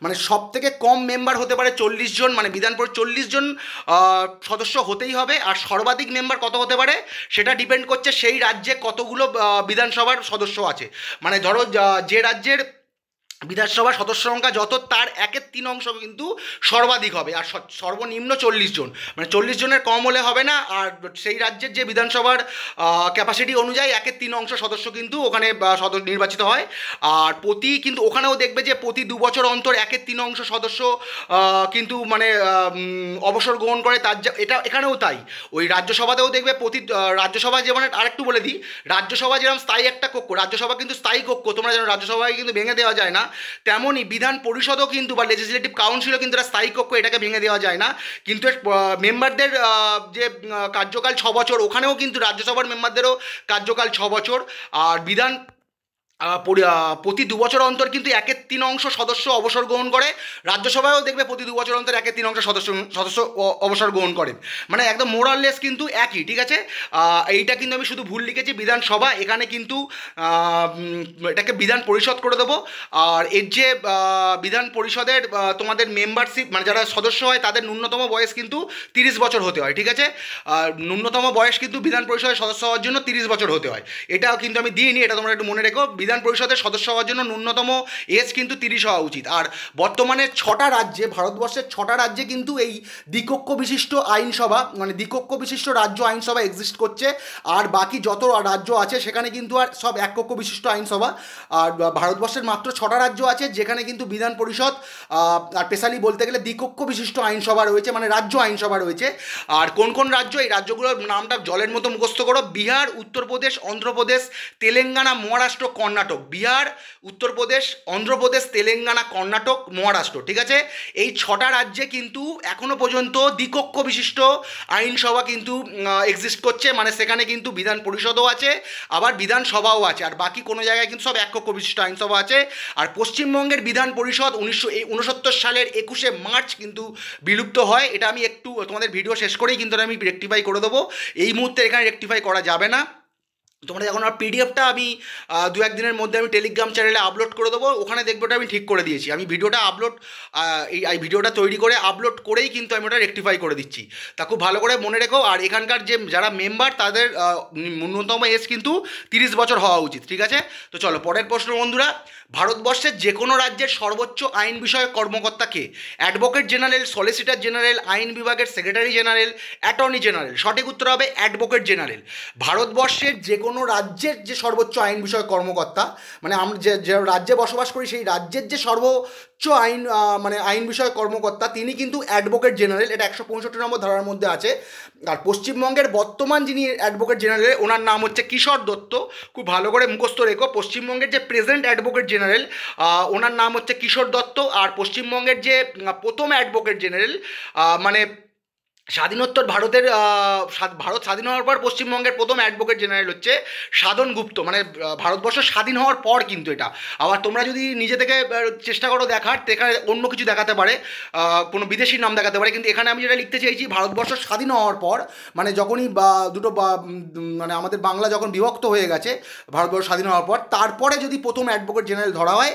মানে সব থেকে কম মেম্বার হতে পারে 40 জন, মানে বিধান পরিষদ 40 জন সদস্য হতেই হবে। আর সর্বাধিক মেম্বার কত হতে পারে সেটা ডিপেন্ড করছে সেই রাজ্যে কতগুলো বিধানসভার সদস্য আছে। মানে ধরো যে রাজ্যের বিধানসভার সদস্য সংখ্যা যত তার 1/3 কিন্তু সর্বাধিক হবে, আর সর্বনিম্ন 40 জন, মানে 40 জনের কম হলে হবে না। আর সেই রাজ্যের যে বিধানসভার ক্যাপাসিটি অনুযায়ী 1/3 সদস্য কিন্তু ওখানে নির্বাচিত হয়। আর কিন্তু ওখানেও দেখবে যে প্রতি 2 বছর অন্তর 1/3 সদস্য কিন্তু মানে অবসর গ্রহণ করে। এটা এখানেও তাই। ওই রাজ্যসভাতেও দেখবে রাজ্যসভা যেমন, আরেকটু বলে দিই, রাজ্যসভা যেরকম স্থায়ী একটা কক্ষ, রাজ্যসভা কিন্তু স্থায়ী কক্ষ, তোমরা যেন রাজ্যসভায় কিন্তু ভেঙে দেওয়া যায় না, তেমনই বিধান পরিষদও কিন্তু বা লেজিসলেটিভ কাউন্সিলও কিন্তু একটা স্থায়ী কক্ষ, এটাকে ভেঙে দেওয়া যায় না। কিন্তু মেম্বারদের যে কার্যকাল 6 বছর, ওখানেও কিন্তু রাজ্যসভার মেম্বারদেরও কার্যকাল 6 বছর। আর প্রতি 2 বছর অন্তর কিন্তু 1/3 সদস্য অবসর গ্রহণ করে। রাজ্যসভায়ও দেখবে প্রতি 2 বছর অন্তর 1/3 সদস্য অবসর গ্রহণ করে, মানে একদম মোরাললেস কিন্তু একই, ঠিক আছে। এইটা কিন্তু আমি শুধু ভুল লিখেছি, বিধানসভা, এখানে কিন্তু এটাকে বিধান পরিষদ করে দেবো। আর এর যে বিধান পরিষদের তোমাদের মেম্বারশিপ, মানে যারা সদস্য হয় তাদের ন্যূনতম বয়স কিন্তু 30 বছর হতে হয়, ঠিক আছে। আর ন্যূনতম বয়স কিন্তু বিধান পরিষদের সদস্য হওয়ার জন্য 30 বছর হতে হয়। এটাও কিন্তু আমি দিইনি, এটা তোমরা একটু মনে রেখো। বিধান পরিষদের সদস্য হওয়ার জন্য ন্যূনতম এজ কিন্তু 30 হওয়া উচিত। আর বর্তমানে 6টা রাজ্যে, ভারতবর্ষের 6টা রাজ্যে কিন্তু এই দ্বিকক্ষ বিশিষ্ট আইনসভা, মানে দ্বিকক্ষ বিশিষ্ট রাজ্য আইনসভা এক্সিস্ট করছে। আর বাকি যত রাজ্য আছে সেখানে কিন্তু আর সব এককক্ষ বিশিষ্ট আইনসভা। আর ভারতবর্ষের মাত্র 6টা রাজ্য আছে যেখানে কিন্তু বিধান পরিষদ আর স্পেশালি বলতে গেলে দ্বিকক্ষ বিশিষ্ট আইনসভা রয়েছে, মানে রাজ্য আইনসভা রয়েছে। আর কোন কোন রাজ্য, এই রাজ্যগুলোর নামটা জলের মতো মুখস্থ করো: বিহার, উত্তরপ্রদেশ, অন্ধ্রপ্রদেশ, তেলেঙ্গানা, মহারাষ্ট্র, কর্ণাটক। বিহার, উত্তরপ্রদেশ, অন্ধ্রপ্রদেশ, তেলেঙ্গানা, কর্ণাটক, মহারাষ্ট্র, ঠিক আছে। এই 6টা রাজ্যে কিন্তু এখনো পর্যন্ত দ্বিকক্ষ বিশিষ্ট আইনসভা কিন্তু এক্সিস্ট করছে, মানে সেখানে কিন্তু বিধান পরিষদও আছে, আবার বিধানসভাও আছে। আর বাকি কোনো জায়গায় কিন্তু সব এককক্ষ বিশিষ্ট আইনসভা আছে। আর পশ্চিমবঙ্গের বিধান পরিষদ 1969 সালের 21শে মার্চ কিন্তু বিলুপ্ত হয়। এটা আমি একটু তোমাদের ভিডিও শেষ করেই কিন্তু আমি রেকটিফাই করে দেবো, এই মুহূর্তে এখানে রেকটিফাই করা যাবে না। তোমরা এখন আর পিডিএফটা আমি 2-1 দিনের মধ্যে আমি টেলিগ্রাম চ্যানেলে আপলোড করে দেবো, ওখানে দেখবে ওটা আমি ঠিক করে দিয়েছি। আমি ভিডিওটা এই ভিডিওটা তৈরি করে আপলোড করেই কিন্তু আমি ওটা রেকটিফাই করে দিচ্ছি, তা খুব ভালো করে মনে রেখো। আর এখানকার যে যারা মেম্বার তাদের ন্যূনতম এজ কিন্তু 30 বছর হওয়া উচিত, ঠিক আছে। তো চলো পরের প্রশ্ন বন্ধুরা: ভারতবর্ষের যে কোনো রাজ্যের সর্বোচ্চ আইন বিষয়ক কর্মকর্তা কে? অ্যাডভোকেট জেনারেল, সলিসিটর জেনারেল, আইন বিভাগের সেক্রেটারি জেনারেল, অ্যাটর্নি জেনারেল? সঠিক উত্তর হবে অ্যাডভোকেট জেনারেল। ভারতবর্ষের যে কোনো রাজ্যের যে সর্বোচ্চ আইন বিষয়ক কর্মকর্তা, মানে আমরা যে রাজ্যে বসবাস করি সেই রাজ্যের যে সর্বোচ্চ মানে আইন বিষয়ক কর্মকর্তা, তিনি কিন্তু অ্যাডভোকেট জেনারেল। এটা 165 নম্বর ধারার মধ্যে আছে। আর পশ্চিমবঙ্গের বর্তমান যিনি অ্যাডভোকেট জেনারেল, ওনার নাম হচ্ছে কিশোর দত্ত। খুব ভালো করে মুখস্থ রেখো, পশ্চিমবঙ্গের যে প্রেজেন্ট অ্যাডভোকেট জেনারেল ওনার নাম হচ্ছে কিশোর দত্ত। আর পশ্চিমবঙ্গের যে প্রথম অ্যাডভোকেট জেনারেল, মানে স্বাধীনোত্তর ভারতের ভারত স্বাধীন হওয়ার পর পশ্চিমবঙ্গের প্রথম অ্যাডভোকেট জেনারেল হচ্ছে সাধন গুপ্ত, মানে ভারতবর্ষ স্বাধীন হওয়ার পর কিন্তু এটা। আবার তোমরা যদি নিজে থেকে চেষ্টা করো দেখার, এখানে অন্য কিছু দেখাতে পারে, কোনো বিদেশির নাম দেখাতে পারে, কিন্তু এখানে আমি যেটা লিখতে চাইছি ভারতবর্ষ স্বাধীন হওয়ার পর, মানে যখনই মানে আমাদের বাংলা যখন বিভক্ত হয়ে গেছে ভারতবর্ষ স্বাধীন হওয়ার পর, তারপরে যদি প্রথম অ্যাডভোকেট জেনারেল ধরা হয়,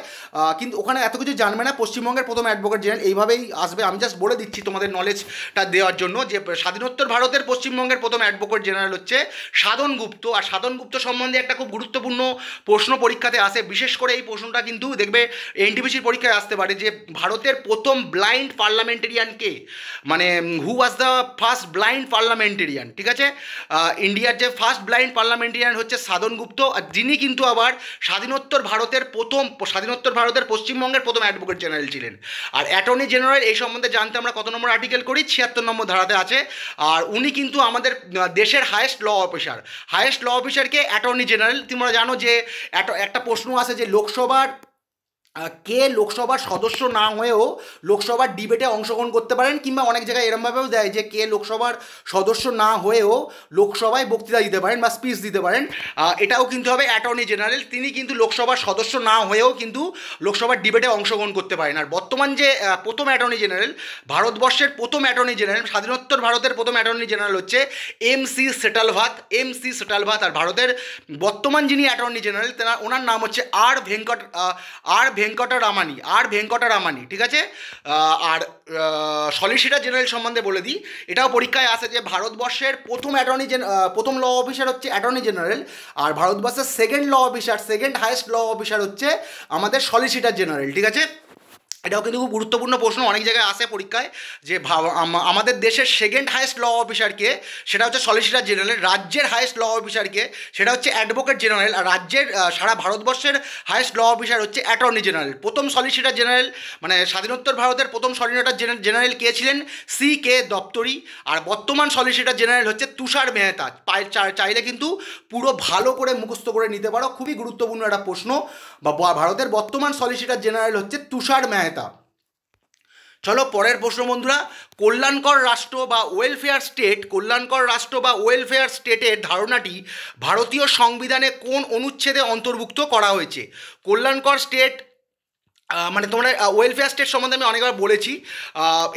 কিন্তু ওখানে এত কিছু জানবে না। পশ্চিমবঙ্গের প্রথম অ্যাডভোকেট জেনারেল এইভাবেই আসবে, আমি জাস্ট বলে দিচ্ছি তোমাদের নলেজটা দেওয়ার জন্য যে স্বাধীনোত্তর ভারতের পশ্চিমবঙ্গের প্রথম অ্যাডভোকেট জেনারেল হচ্ছে সাধন গুপ্ত। আর সাধন গুপ্ত সম্বন্ধে একটা খুব গুরুত্বপূর্ণ প্রশ্ন পরীক্ষাতে আসে, বিশেষ করে এই প্রশ্নটা কিন্তু দেখবে এনটিপিসির পরীক্ষায় আসতে পারে, যে ভারতের প্রথম ব্লাইন্ড পার্লামেন্টেরিয়ান কে? মানে who was the first blind parliamentarian, ঠিক আছে। ইন্ডিয়ার যে ফার্স্ট ব্লাইন্ড পার্লামেন্টেরিয়ান হচ্ছে সাধন গুপ্ত, আর যিনি কিন্তু আবার স্বাধীনোত্তর ভারতের পশ্চিমবঙ্গের প্রথম অ্যাডভোকেট জেনারেল ছিলেন। আর অ্যাটর্নি জেনারেল এই সম্বন্ধে জানতে আমরা কত নম্বর আর্টিকেল করি? 76 নম্বর ধারাতে আছে। আর উনি কিন্তু আমাদের দেশের হায়েস্ট ল অফিসারকে অ্যাটর্নি জেনারেল। তোমরা জানো যে একটা প্রশ্ন আছে যে লোকসভার সদস্য না হয়েও লোকসভার ডিবেটে অংশগ্রহণ করতে পারেন, কিংবা অনেক জায়গায় এরমভাবেও দেয় যে কে লোকসভার সদস্য না হয়েও লোকসভায় বক্তৃতা দিতে পারেন বা স্পিচ দিতে পারেন। এটাও কিন্তু হবে অ্যাটর্নি জেনারেল। তিনি কিন্তু লোকসভার সদস্য না হয়েও কিন্তু লোকসভার ডিবেটে অংশগ্রহণ করতে পারেন। আর বর্তমান যে প্রথম অ্যাটর্নি জেনারেল, ভারতবর্ষের প্রথম অ্যাটর্নি জেনারেল, স্বাধীনোত্তর ভারতের প্রথম অ্যাটর্নি জেনারেল হচ্ছে এম.সি. সেটালভাত। আর ভারতের বর্তমান যিনি অ্যাটর্নি জেনারেল ওনার নাম হচ্ছে আর ভেঙ্কটরামানি, ঠিক আছে। আর সলিসিটর জেনারেল সম্বন্ধে বলে দিই, এটাও পরীক্ষায় আসে যে ভারতবর্ষের প্রথম ল অফিসার হচ্ছে অ্যাটর্নি জেনারেল, আর ভারতবর্ষের সেকেন্ড হাইয়েস্ট ল অফিসার হচ্ছে আমাদের সলিসিটর জেনারেল, ঠিক আছে। এটাও কিন্তু খুব গুরুত্বপূর্ণ প্রশ্ন, অনেক জায়গায় আসে পরীক্ষায় যে আমাদের দেশের সেকেন্ড হাইয়েস্ট ল অফিসারকে, সেটা হচ্ছে সলিসিটর জেনারেল। রাজ্যের হাইয়েস্ট ল অফিসারকে, সেটা হচ্ছে অ্যাডভোকেট জেনারেল। আর রাজ্যের সারা ভারতবর্ষের হাইয়েস্ট ল অফিসার হচ্ছে অ্যাটর্নি জেনারেল। প্রথম সলিসিটর জেনারেল মানে স্বাধীনোত্তর ভারতের প্রথম সলিসিটর জেনারেল কে ছিলেন? সি.কে. দপ্তরি। আর বর্তমান সলিসিটর জেনারেল হচ্ছে তুষার মেহতা। চাইলে কিন্তু পুরো ভালো করে মুখস্থ করে নিতে পারো, খুবই গুরুত্বপূর্ণ একটা প্রশ্ন। ভারতের বর্তমান সলিসিটর জেনারেল হচ্ছে তুষার মেহতা। চলো পরের প্রশ্ন বন্ধুরা, কল্যাণকর রাষ্ট্র বা ওয়েলফেয়ার স্টেটের ধারণাটি ভারতীয় সংবিধানে কোন অনুচ্ছেদে অন্তর্ভুক্ত করা হয়েছে? কল্যাণকর স্টেট মানে তোমরা ওয়েলফেয়ার স্টেট সম্বন্ধে আমি অনেকবার বলেছি,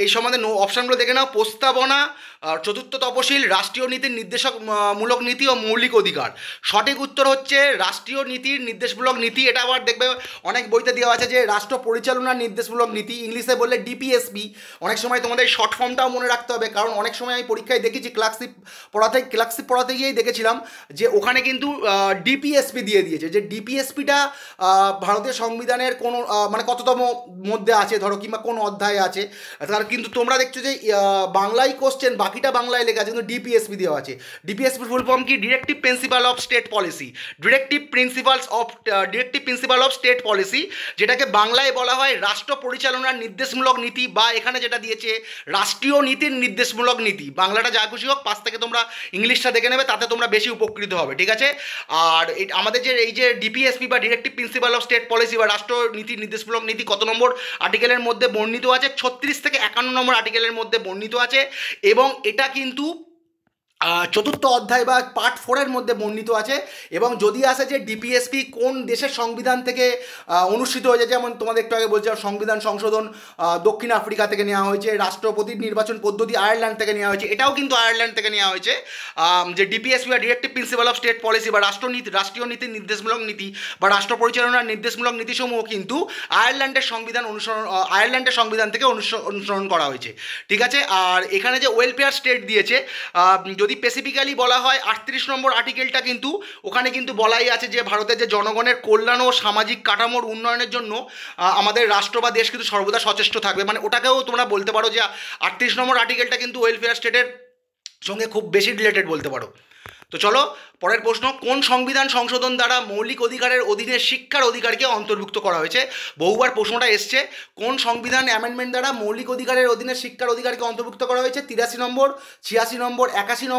এই সম্বন্ধে অপশানগুলো দেখে নাও। প্রস্তাবনা, চতুর্থ তপশিল, রাষ্ট্রীয় নীতির নির্দেশমূলক নীতি ও মৌলিক অধিকার। সঠিক উত্তর হচ্ছে রাষ্ট্রীয় নীতির নির্দেশমূলক নীতি। এটা আবার দেখবে অনেক বইতে দেওয়া আছে যে রাষ্ট্র পরিচালনার নির্দেশমূলক নীতি, ইংলিশে বললে ডিপিএসপি। অনেক সময় তোমাদের শর্ট ফর্মটাও মনে রাখতে হবে, কারণ অনেক সময় আমি পরীক্ষায় দেখেছি ক্লার্কশিপ পড়াতে গিয়েই দেখেছিলাম যে ওখানে কিন্তু ডিপিএসপি দিয়ে দিয়েছে, যে ডিপিএসপিটা ভারতীয় সংবিধানের কোনো মানে কততম মধ্যে আছে ধরো, কিংবা কোন অধ্যায়ে আছে। তার কিন্তু তোমরা দেখছো যে বাংলায় কোশ্চেন, বাকিটা বাংলায় লেখা আছে, কিন্তু ডিপিএসপি দেওয়া আছে। ডিপিএসপির ফুল ফর্ম কি? Directive principle of state policy. Directive principle of state policy, যেটাকে বাংলায় বলা হয় রাষ্ট্র পরিচালনার নির্দেশমূলক নীতি, বা এখানে যেটা দিয়েছে রাষ্ট্রীয় নীতির নির্দেশমূলক নীতি। বাংলাটা যা খুশি হোক, পাশ থেকে তোমরা ইংলিশটা দেখে নেবে, তাতে তোমরা বেশি উপকৃত হবে, ঠিক আছে। আর আমাদের যে এই যে ডিপিএসপি বা directive principle of state policy বা রাষ্ট্র নীতির নির্দেশমূলক নীতি কত নম্বর আর্টিকেলের মধ্যে বর্ণিত আছে? 36 থেকে 51 নম্বর আর্টিকেলের মধ্যে বর্ণিত আছে, এবং এটা কিন্তু চতুর্থ অধ্যায় বা পার্ট 4-এর মধ্যে বর্ণিত আছে। এবং যদি আসে যে ডিপিএসপি কোন দেশের সংবিধান থেকে অনুষ্ঠিত হয়েছে, যেমন তোমাদের একটু আগে বলছিলাম সংবিধান সংশোধন দক্ষিণ আফ্রিকা থেকে নেওয়া হয়েছে, রাষ্ট্রপতির নির্বাচন পদ্ধতি আয়ারল্যান্ড থেকে নেওয়া হয়েছে, এটাও কিন্তু আয়ারল্যান্ড থেকে নেওয়া হয়েছে। যে ডিপিএসপি বা directive principle of state policy বা রাষ্ট্রীয় নীতির নির্দেশমূলক নীতি বা রাষ্ট্র পরিচালনার নির্দেশমূলক নীতিসমূহ কিন্তু আয়ারল্যান্ডের সংবিধান থেকে অনুসরণ করা হয়েছে, ঠিক আছে। আর এখানে যে ওয়েলফেয়ার স্টেট দিয়েছে, যদি স্পেসিফিক্যালি বলা হয় 38 নম্বর আর্টিকেলটা, কিন্তু ওখানে কিন্তু বলাই আছে যে ভারতের যে জনগণের কল্যাণ ও সামাজিক কাঠামোর উন্নয়নের জন্য আমাদের রাষ্ট্র বা দেশ কিন্তু সর্বদা সচেষ্ট থাকবে। মানে ওটাকেও তোমরা বলতে পারো যে 38 নম্বর আর্টিকেলটা কিন্তু ওয়েলফেয়ার স্টেটের সঙ্গে খুব বেশি রিলেটেড বলতে পারো। তো চলো পরের প্রশ্ন, কোন সংবিধান সংশোধন দ্বারা মৌলিক অধিকারের অধীনে শিক্ষার অধিকারকে অন্তর্ভুক্ত করা হয়েছে? বহুবার প্রশ্নটা এসছে, কোন সংবিধান অ্যামেন্ডমেন্ট দ্বারা মৌলিক অধিকারের অধীনে শিক্ষার অধিকারকে অন্তর্ভুক্ত করা হয়েছে? 83 নম্বর, 86 নম্বর, 91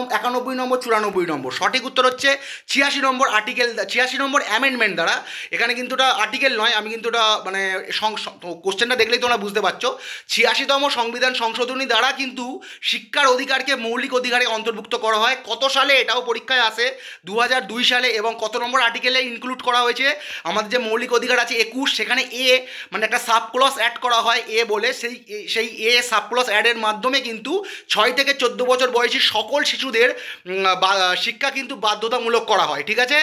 নম্বর, 94 নম্বর। সঠিক উত্তর হচ্ছে 86 নম্বর আর্টিকেল, 86 নম্বর অ্যামেন্ডমেন্ট দ্বারা। এখানে কিন্তু এটা আর্টিকেল নয়, আমি কিন্তু এটা মানে কোশ্চেনটা দেখলেই তোমরা বুঝতে পারছো। 86তম সংবিধান সংশোধনী দ্বারা কিন্তু শিক্ষার অধিকারকে মৌলিক অধিকারে অন্তর্ভুক্ত করা হয়। কত সালে? এটাও পরীক্ষায় আসে, 2002 সালে। এবং কত নম্বর আর্টিকেলে ইনক্লুড করা হয়েছে? আমাদের যে মৌলিক অধিকার আছে 21, সেখানে এ মানে একটা সাব ক্লজ অ্যাড করা হয় এ বলে, সেই এ সাব ক্লজ অ্যাডের মাধ্যমে কিন্তু 6 থেকে 14 বছর বয়সী সকল শিশুদের শিক্ষা কিন্তু বাধ্যতামূলক করা হয়, ঠিক আছে।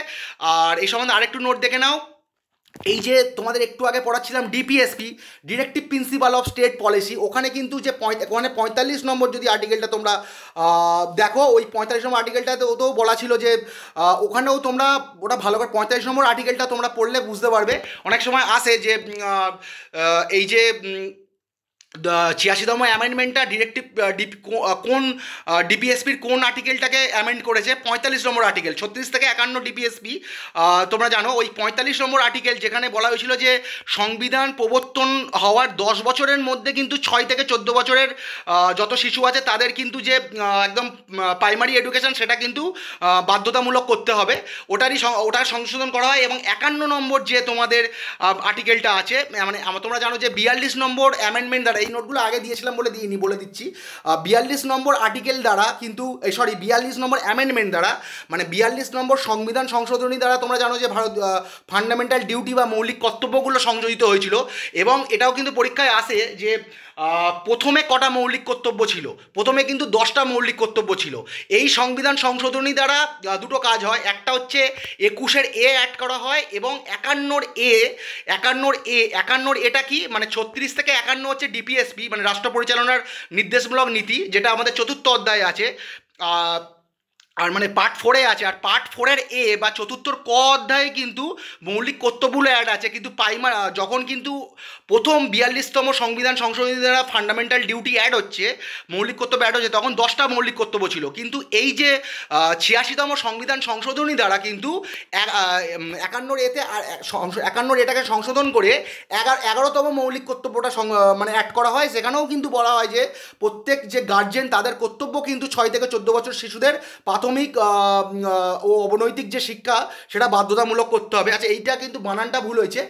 আর এই সম্বন্ধে আরেকটু নোট দেখে নাও। এই যে তোমাদের একটু আগে পড়াচ্ছিলাম DPSP, directive principle of state policy, ওখানে কিন্তু যে 45 নম্বর যদি আর্টিকেলটা তোমরা দেখো, ওই 45 নম্বর আর্টিকেলটাতে ওতেও বলা ছিল যে ওখানেও তোমরা ওটা ভালো করে 45 নম্বর আর্টিকেলটা তোমরা পড়লে বুঝতে পারবে। অনেক সময় আসে যে এই যে 86তম অ্যামেন্ডমেন্টটা কোন ডিপিএসপির কোন আর্টিকেলটাকে অ্যামেন্ড করেছে? 45 নম্বর আর্টিকেল। 36 থেকে 51 ডিপিএসপি তোমরা জানো, ওই 45 নম্বর আর্টিকেল যেখানে বলা হয়েছিল যে সংবিধান প্রবর্তন হওয়ার 10 বছরের মধ্যে কিন্তু 6 থেকে 14 বছরের যত শিশু আছে তাদের কিন্তু যে একদম প্রাইমারি এডুকেশন সেটা কিন্তু বাধ্যতামূলক করতে হবে, ওটার সংশোধন করা হয়। এবং 51 নম্বর যে তোমাদের আর্টিকেলটা আছে, মানে তোমরা জানো যে 42 নম্বর অ্যামেন্ডমেন্ট দ্বারা, এই নোটগুলো আগে দিয়েছিলাম বলে দিইনি, বলে দিচ্ছি। 42 নম্বর আর্টিকেল দ্বারা কিন্তু 42 নম্বর অ্যামেন্ডমেন্ট দ্বারা, মানে 42 নম্বর সংবিধান সংশোধনী দ্বারা তোমরা জানো যে ভারত ফান্ডামেন্টাল ডিউটি বা মৌলিক কর্তব্যগুলো সংযোজিত হয়েছিল। এবং এটাও কিন্তু পরীক্ষায় আসে যে প্রথমে কটা মৌলিক কর্তব্য ছিল, প্রথমে কিন্তু 10টা মৌলিক কর্তব্য ছিল। এই সংবিধান সংশোধনী দ্বারা দুটো কাজ হয়, একটা হচ্ছে 21 অ্যাড করা হয় এবং 51 এটা কি, মানে 36 থেকে 51 হচ্ছে ডিপিএসপি মানে রাষ্ট্র পরিচালনার নির্দেশমূলক নীতি, যেটা আমাদের 4র্থ অধ্যায়ে আছে। আর মানে পার্ট 4-এ আছে। আর পার্ট 4-এর বা 4র্থ ক অধ্যায়ে কিন্তু মৌলিক কর্তব্যগুলো অ্যাড আছে। কিন্তু যখন কিন্তু প্রথম 42তম সংবিধান সংশোধনী দ্বারা ফান্ডামেন্টাল ডিউটি অ্যাড হচ্ছে, মৌলিক কর্তব্য অ্যাড হচ্ছে, তখন 10টা মৌলিক কর্তব্য ছিল। কিন্তু এই যে 86তম সংবিধান সংশোধনী দ্বারা কিন্তু 51 এটাকে সংশোধন করে 11তম মৌলিক কর্তব্যটা মানে অ্যাড করা হয়। সেখানেও কিন্তু বলা হয় যে প্রত্যেক যে গার্জেন তাদের কর্তব্য কিন্তু 6 থেকে 14 বছর শিশুদের প্রাথমিক ও অবনৈতিক যে শিক্ষা সেটা বাধ্যতামূলক করতে হবে। আচ্ছা, এইটা কিন্তু বানানটা ভুল হয়েছে।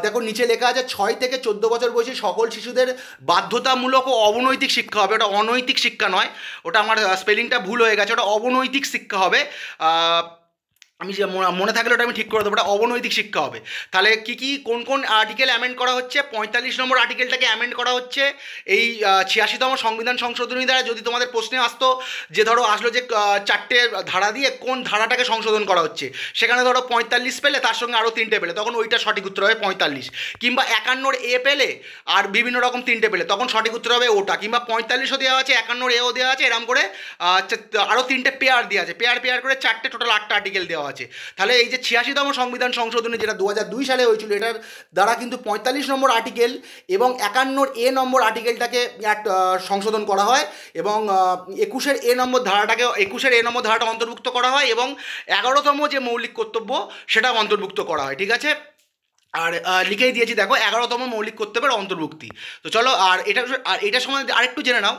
দেখো নিচে লেখা আছে 6 থেকে 14 বছর বয়সী সকল শিশুদের বাধ্যতামূলক ও অবনৈতিক শিক্ষা হবে। ওটা অনৈতিক শিক্ষা নয়, ওটা আমার স্পেলিংটা ভুল হয়ে গেছে, ওটা অবনৈতিক শিক্ষা হবে। আমি যে মনে থাকলে ওটা আমি ঠিক করে দেবো, ওটা অবনৈতিক শিক্ষা হবে। তাহলে কোন কোন আর্টিকেল অ্যামেন্ড করা হচ্ছে? 45 নম্বর আর্টিকেলটাকে অ্যামেন্ড করা হচ্ছে এই 86তম সংবিধান সংশোধনী দ্বারা। যদি তোমাদের প্রশ্নে আসতো যে ধরো আসলো যে 4টে ধারা দিয়ে কোন ধারাটাকে সংশোধন করা হচ্ছে, সেখানে ধরো 45 পেলে তার সঙ্গে আরও 3টে পেলে, তখন ওইটা সঠিক উত্তর হবে 45। কিংবা 51 পেলে আর বিভিন্ন রকম 3টে পেলে, তখন সঠিক উত্তর হবে ওটা। কিংবা 45ও দেওয়া আছে, 51 দেওয়া আছে, এরকম করে আরও 3টে পেয়ার দেওয়া আছে, পেয়ার করে 4টে, টোটাল 8টা আর্টিকেল দেওয়া আছে। তাহলে এই যে 86তম সংবিধান সংশোধনী যেটা 2002 সালে হয়েছিল, এটার দ্বারা কিন্তু 45 নম্বর আর্টিকেল এবং 51 নম্বর আর্টিকেলটাকে সংশোধন করা হয় এবং 21 নম্বর ধারাটা অন্তর্ভুক্ত করা হয় এবং 11তম যে মৌলিক কর্তব্য সেটা অন্তর্ভুক্ত করা হয়। ঠিক আছে, আর লিখেই দিয়েছি দেখো 11তম মৌলিক কর্তব্যের অন্তর্ভুক্তি। তো চলো, আর এটা সম্বন্ধে আরেকটু জেনে নাও।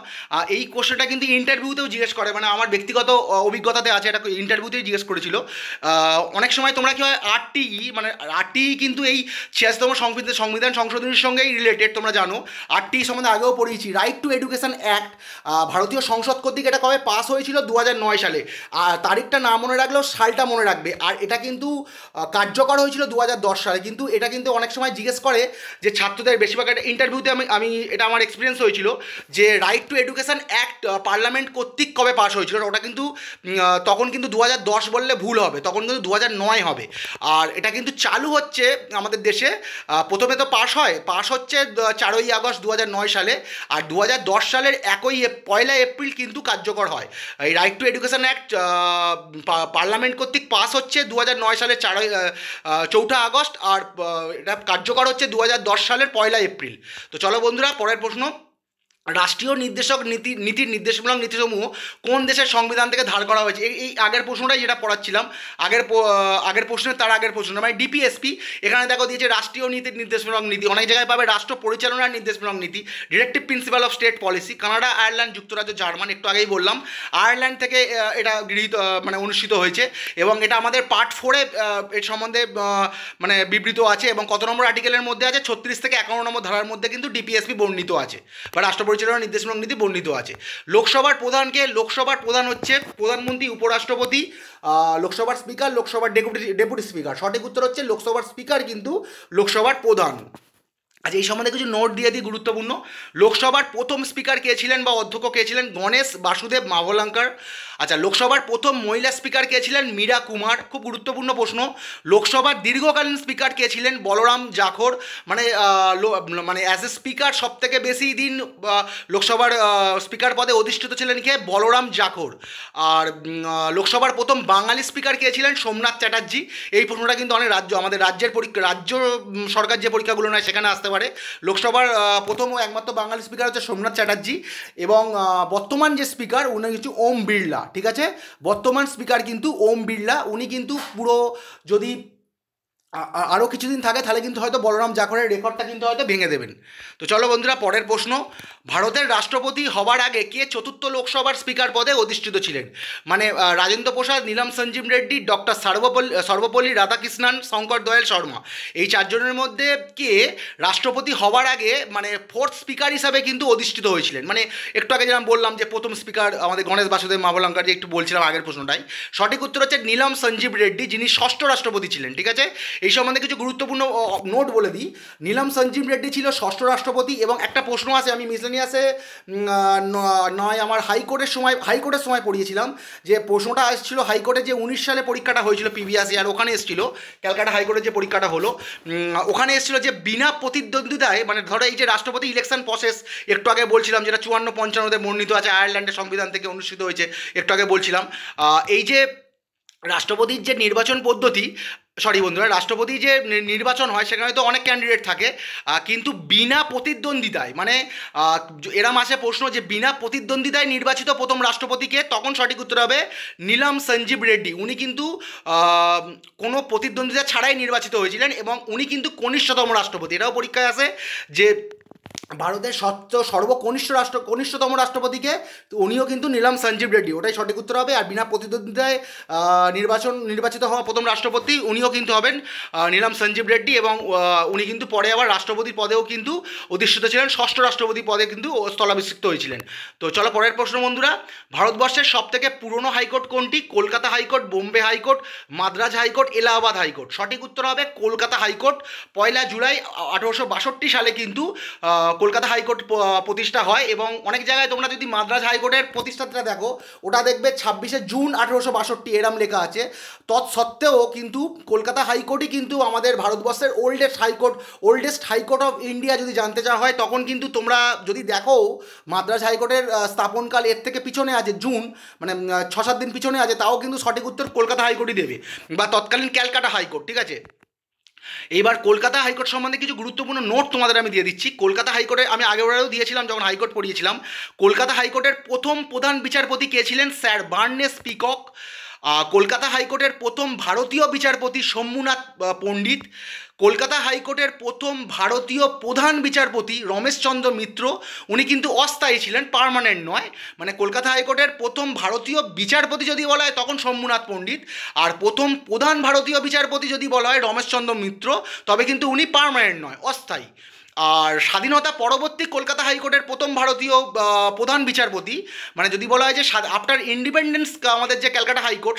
এই কোশ্চেনটা কিন্তু ইন্টারভিউতেও জিজ্ঞেস করে, মানে আমার ব্যক্তিগত অভিজ্ঞতাতে আছে, এটা ইন্টারভিউতেই জিজ্ঞেস করেছিল। অনেক সময় তোমরা কী হয় আরটিই কিন্তু এই 86তম সংবিধান সংশোধনীর সঙ্গেই রিলেটেড, তোমরা জানো। আরটিই সম্বন্ধে আগেও পড়িয়েছি। রাইট টু এডুকেশন অ্যাক্ট ভারতীয় সংসদ কর্তৃক এটা কবে পাস হয়েছিল? 2009 সালে। আর তারিখটা না মনে রাখলেও সালটা মনে রাখবে। আর এটা কিন্তু কার্যকর হয়েছিল 2010 সালে। কিন্তু এটা কিন্তু অনেক সময় জিজ্ঞেস করে যে ছাত্রদের বেশিরভাগ একটা ইন্টারভিউতে আমি এটা আমার এক্সপিরিয়েন্স হয়েছিল যে right two education act parliament কর্তৃক কবে পাস হয়েছিল, ওটা কিন্তু তখন কিন্তু 2010 বললে ভুল হবে, তখন কিন্তু 2009 হবে। আর এটা কিন্তু চালু হচ্ছে আমাদের দেশে। প্রথমে তো পাস হচ্ছে 4ই আগস্ট 2009 সালে, আর 2010 সালের 1 এপ্রিল কিন্তু কার্যকর হয়। এই right two education act parliament কর্তৃক পাস হচ্ছে 2009 সালের 4 আগস্ট, আর এটা কার্যকর হচ্ছে 2010 সালের 1 এপ্রিল। তো চলো বন্ধুরা, পরের প্রশ্ন। রাষ্ট্রীয় নীতির নির্দেশমূলক নীতিসমূহ কোন দেশের সংবিধান থেকে ধার করা হয়েছে? এই আগের প্রশ্নটাই যেটা পড়াচ্ছিলাম, আগের প্রশ্নের তার আগের প্রশ্ন, মানে ডিপিএসপি। এখানে দেখো দিয়েছে রাষ্ট্রীয় নীতির নির্দেশমূলক নীতি, অনেক জায়গায় পাবে রাষ্ট্র পরিচালনার নির্দেশমূলক নীতি, directive principle of state policy. Canada, Ireland, যুক্তরাজ্য, জার্মান, একটু আগেই বললাম আয়ারল্যান্ড থেকে এটা গৃহীত মানে অনুষ্ঠিত হয়েছে এবং এটা আমাদের পার্ট 4-এ এর সম্বন্ধে মানে বিবৃত আছে এবং কত নম্বর আর্টিকেলের মধ্যে আছে? 36 থেকে 51 নম্বর ধারার মধ্যে কিন্তু ডিপিএসপি বর্ণিত আছে বা রাষ্ট্র পরিচালনার নির্দেশমূলক নীতি বর্ণিত আছে। লোকসভার প্রধানকে? লোকসভার প্রধান হচ্ছে প্রধানমন্ত্রী, উপরাষ্ট্রপতি, লোকসভার স্পিকার, লোকসভার ডেপুটি স্পিকার। সঠিক উত্তর হচ্ছে লোকসভার স্পিকার কিন্তু লোকসভার প্রধান। আচ্ছা, এই সম্বন্ধে কিছু নোট দিয়ে দিই গুরুত্বপূর্ণ। লোকসভার প্রথম স্পিকার কে ছিলেন বা অধ্যক্ষ কে ছিলেন? গণেশ বাসুদেব মাভলঙ্কর। আচ্ছা, লোকসভার প্রথম মহিলা স্পিকার কে ছিলেন? মীরা কুমার। খুব গুরুত্বপূর্ণ প্রশ্ন। লোকসভার দীর্ঘকালীন স্পিকার কে ছিলেন? বলরাম জাখর। মানে অ্যাজ এ স্পিকার সব থেকে বেশি দিন লোকসভার স্পিকার পদে অধিষ্ঠিত ছিলেন কে? বলরাম জাখর। আর লোকসভার প্রথম বাঙালি স্পিকার কে ছিলেন? সোমনাথ চ্যাটার্জি। এই প্রশ্নটা কিন্তু অনেক আমাদের রাজ্য সরকার যে পরীক্ষাগুলো নেয় সেখানে আসতে পারে। লোকসভার প্রথম ও একমাত্র বাঙালি স্পিকার হচ্ছে সোমনাথ চ্যাটার্জি এবং বর্তমান যে স্পিকার উনি হচ্ছে ওম বিড়লা। ঠিক আছে, বর্তমান স্পিকার কিন্তু ওম বিড়লা। উনি কিন্তু পুরো যদি আরও কিছুদিন থাকে তাহলে কিন্তু হয়তো বলরাম জাখরের রেকর্ডটা কিন্তু হয়তো ভেঙে দেবেন। তো চলো বন্ধুরা, পরের প্রশ্ন, ভারতের রাষ্ট্রপতি হবার আগে কে চতুর্থ লোকসভার স্পিকার পদে অধিষ্ঠিত ছিলেন? মানে রাজেন্দ্র প্রসাদ, নীলম সঞ্জীব রেড্ডি, ডক্টর সর্বপল্লী রাধাকৃষ্ণন, শঙ্কর দয়াল শর্মা, এই চারজনের মধ্যে কে রাষ্ট্রপতি হবার আগে মানে ফোর্থ স্পিকার হিসাবে কিন্তু অধিষ্ঠিত হয়েছিলেন? মানে একটু আগে যেরকম বললাম যে প্রথম স্পিকার আমাদের গণেশ বাসুদেব মাভলঙ্কার, যে একটু বলছিলাম আগের প্রশ্নটাই, সঠিক উত্তর হচ্ছে নীলম সঞ্জীব রেড্ডি, যিনি ষষ্ঠ রাষ্ট্রপতি ছিলেন। ঠিক আছে, এই সম্বন্ধে কিছু গুরুত্বপূর্ণ নোট বলে দিই। নীলম সঞ্জীব রেড্ডি ছিল ষষ্ঠ রাষ্ট্রপতি, এবং একটা প্রশ্ন আছে, আমি মিসলেনিয়াসে নয় আমার হাইকোর্টের সময় পড়িয়েছিলাম, যে প্রশ্নটা আসছিল হাইকোর্টে যে 19 সালে পরীক্ষাটা হয়েছিল প্রিভিয়াস ইয়ার, ওখানে এসেছিল ক্যালকাটা হাইকোর্টের যে পরীক্ষাটা হলো, ওখানে এসেছিল যে বিনা প্রতিদ্বন্দ্বিতায়, মানে ধরো এই যে রাষ্ট্রপতি ইলেকশন প্রসেস একটু আগে বলছিলাম, যেটা 54-55-তে বর্ণিত আছে, আয়ারল্যান্ডের সংবিধান থেকে অনুষ্ঠিত হয়েছে, একটু আগে বলছিলাম, এই যে রাষ্ট্রপতির যে নির্বাচন পদ্ধতি, সরি বন্ধুরা, রাষ্ট্রপতি যে নির্বাচন হয় সেখানে তো অনেক ক্যান্ডিডেট থাকে, কিন্তু বিনা প্রতিদ্বন্দ্বিতায়, মানে এরম আসে প্রশ্ন যে বিনা প্রতিদ্বন্দ্বিতায় নির্বাচিত প্রথম রাষ্ট্রপতিকে, তখন সঠিক উত্তর হবে নীলম সঞ্জীব রেড্ডি। উনি কিন্তু কোনো প্রতিদ্বন্দ্বিতা ছাড়াই নির্বাচিত হয়েছিলেন, এবং উনি কিন্তু কনিষ্ঠতম রাষ্ট্রপতি। এটাও পরীক্ষায় আসে যে ভারতের কনিষ্ঠতম রাষ্ট্রপতিকে, তো উনিও কিন্তু নীলম সঞ্জীব রেড্ডি, ওটাই সঠিক উত্তর হবে। আর বিনা প্রতিদ্বন্দ্বিতায় নির্বাচিত হওয়া প্রথম রাষ্ট্রপতি উনিও কিন্তু হবেন নীলম সঞ্জীব রেড্ডি, এবং উনি কিন্তু পরে আবার রাষ্ট্রপতির পদেও কিন্তু অধিষ্ঠিত ছিলেন, ষষ্ঠ রাষ্ট্রপতি পদে কিন্তু স্থলাভিষিক্ত হয়েছিলেন। তো চলো পরের প্রশ্ন বন্ধুরা, ভারতবর্ষের সবথেকে পুরনো হাইকোর্ট কোনটি? Kolkata high court, Bombay high court, Madras high court, Allahabad high court. সঠিক উত্তর হবে কলকাতা হাইকোর্ট। 1 জুলাই 1862 সালে কিন্তু কলকাতা হাইকোর্ট প্রতিষ্ঠা হয়, এবং অনেক জায়গায় তোমরা যদি মাদ্রাজ হাইকোর্টের প্রতিষ্ঠাতা দেখো, ওটা দেখবে 26 জুন 1862 এরম লেখা আছে। তৎসত্ত্বেও কিন্তু কলকাতা হাইকোর্টই কিন্তু আমাদের ভারতবর্ষের ওল্ডেস্ট হাইকোর্ট অফ ইন্ডিয়া যদি জানতে চাওয়া হয়, তখন কিন্তু তোমরা যদি দেখো মাদ্রাজ হাইকোর্টের স্থাপনকাল এর থেকে পিছনে আছে, জুন মানে 6-7 দিন পিছনে আছে, তাও কিন্তু সঠিক উত্তর কলকাতা হাইকোর্টই দেবে, বা তৎকালীন ক্যালকাটা হাইকোর্ট। ঠিক আছে, এইবার কলকাতা হাইকোর্ট সম্বন্ধে কিছু গুরুত্বপূর্ণ নোট তোমাদের আমি দিয়ে দিচ্ছি। কলকাতা হাইকোর্টে আমি আগেরবারেও দিয়েছিলাম যখন হাইকোর্ট পড়িয়েছিলাম। কলকাতা হাইকোর্টের প্রথম প্রধান বিচারপতি কে ছিলেন? Sir Barnes peacock. কলকাতা হাইকোর্টের প্রথম ভারতীয় বিচারপতি শম্ভুনাথ পণ্ডিত। কলকাতা হাইকোর্টের প্রথম ভারতীয় প্রধান বিচারপতি রমেশচন্দ্র মিত্র, উনি কিন্তু অস্থায়ী ছিলেন, পার্মানেন্ট নয়। মানে কলকাতা হাইকোর্টের প্রথম ভারতীয় বিচারপতি যদি বলা হয় তখন শম্ভুনাথ পণ্ডিত, আর প্রথম প্রধান ভারতীয় বিচারপতি যদি বলা হয় রমেশচন্দ্র মিত্র, তবে কিন্তু উনি পার্মানেন্ট নয়, অস্থায়ী। আর স্বাধীনতা পরবর্তী কলকাতা হাইকোর্টের প্রথম ভারতীয় প্রধান বিচারপতি, মানে যদি বলা হয় যে আফটার ইন্ডিপেন্ডেন্স আমাদের যে ক্যালকাটা হাইকোর্ট,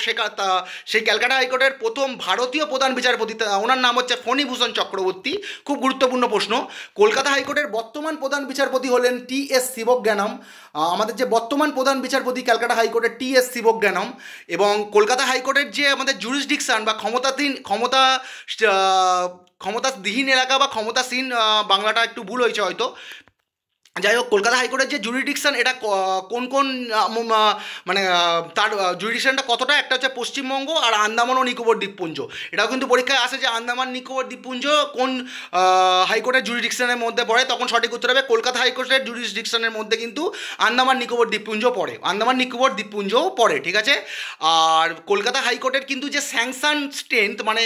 সেই ক্যালকাটা হাইকোর্টের প্রথম ভারতীয় প্রধান বিচারপতি, ওনার নাম হচ্ছে ফণীভূষণ চক্রবর্তী। খুব গুরুত্বপূর্ণ প্রশ্ন। কলকাতা হাইকোর্টের বর্তমান প্রধান বিচারপতি হলেন টি.এস. শিবজ্ঞানম। আমাদের যে বর্তমান প্রধান বিচারপতি ক্যালকাটা হাইকোর্টের টি.এস. শিবজ্ঞানম। এবং কলকাতা হাইকোর্টের যে আমাদের জুরিসডিকশন বা ক্ষমতাবিহীন এলাকা বা ক্ষমতাসীন, বাংলাটা একটু ভুল হয়েছে হয়তো, যাই হোক, কলকাতা হাইকোর্টের যে জুরিডিকশন, এটা কোন কোন মানে তার জুরিডিকশনটা কতটা, একটা হচ্ছে পশ্চিমবঙ্গ আর আন্দামান ও নিকোবর দ্বীপপুঞ্জ। এটাও কিন্তু পরীক্ষায় আসে যে আন্দামান নিকোবর দ্বীপপুঞ্জ কোন হাইকোর্টের জুরিডিকশনের মধ্যে পড়ে, তখন সঠিক উত্তর হবে কলকাতা হাইকোর্টের জুরিডিকশনের মধ্যে কিন্তু আন্দামান নিকোবর দ্বীপপুঞ্জ পড়ে, আন্দামান নিকোবর দ্বীপপুঞ্জও পড়ে। ঠিক আছে, আর কলকাতা হাইকোর্টের কিন্তু যে স্যাংশন স্ট্রেংথ মানে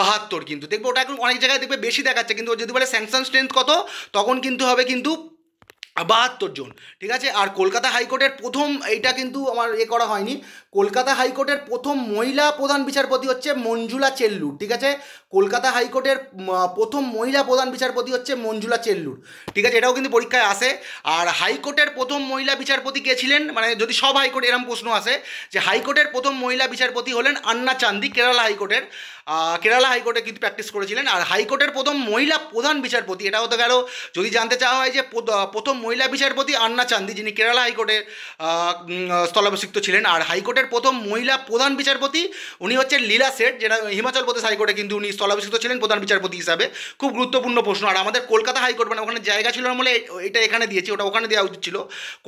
72, কিন্তু দেখবে ওটা এখন অনেক জায়গায় দেখবে বেশি দেখাচ্ছে, কিন্তু যদি বলে স্যাংশন স্ট্রেংথ কত, তখন কিন্তু হবে কিন্তু 72 জন। ঠিক আছে, আর কলকাতা হাইকোর্টের প্রথম, এইটা কিন্তু আমার করা হয়নি, কলকাতা হাইকোর্টের প্রথম মহিলা প্রধান বিচারপতি হচ্ছে মঞ্জুলা চেল্লুর। ঠিক আছে, কলকাতা হাইকোর্টের প্রথম মহিলা প্রধান বিচারপতি হচ্ছে মঞ্জুলা চেল্লুর। ঠিক আছে, এটাও কিন্তু পরীক্ষায় আসে। আর হাইকোর্টের প্রথম মহিলা বিচারপতি কে ছিলেন, মানে যদি সব হাইকোর্টে এরকম প্রশ্ন আসে যে হাইকোর্টের প্রথম মহিলা বিচারপতি হলেন আন্না চান্দি, কেরালা হাইকোর্টে কিন্তু প্র্যাকটিস করেছিলেন। আর হাইকোর্টের প্রথম মহিলা প্রধান বিচারপতি, এটাও তো গেল যদি জানতে চাওয়া হয় যে প্রথম মহিলা বিচারপতি আন্না চান্দি, যিনি কেরালা হাইকোর্টে স্থলাভিষিক্ত ছিলেন। আর হাইকোর্টের প্রথম মহিলা প্রধান বিচারপতি উনি হচ্ছেন লীলা শেঠ, যেটা হিমাচল প্রদেশ হাইকোর্টে কিন্তু উনি স্থলাভিষিক্ত ছিলেন প্রধান বিচারপতি হিসাবে। খুব গুরুত্বপূর্ণ প্রশ্ন। আর আমাদের কলকাতা হাইকোর্ট, মানে ওখানে জায়গা ছিল না বলে এটা এখানে দিয়েছি, ওটা ওখানে দেওয়া উচিত ছিল।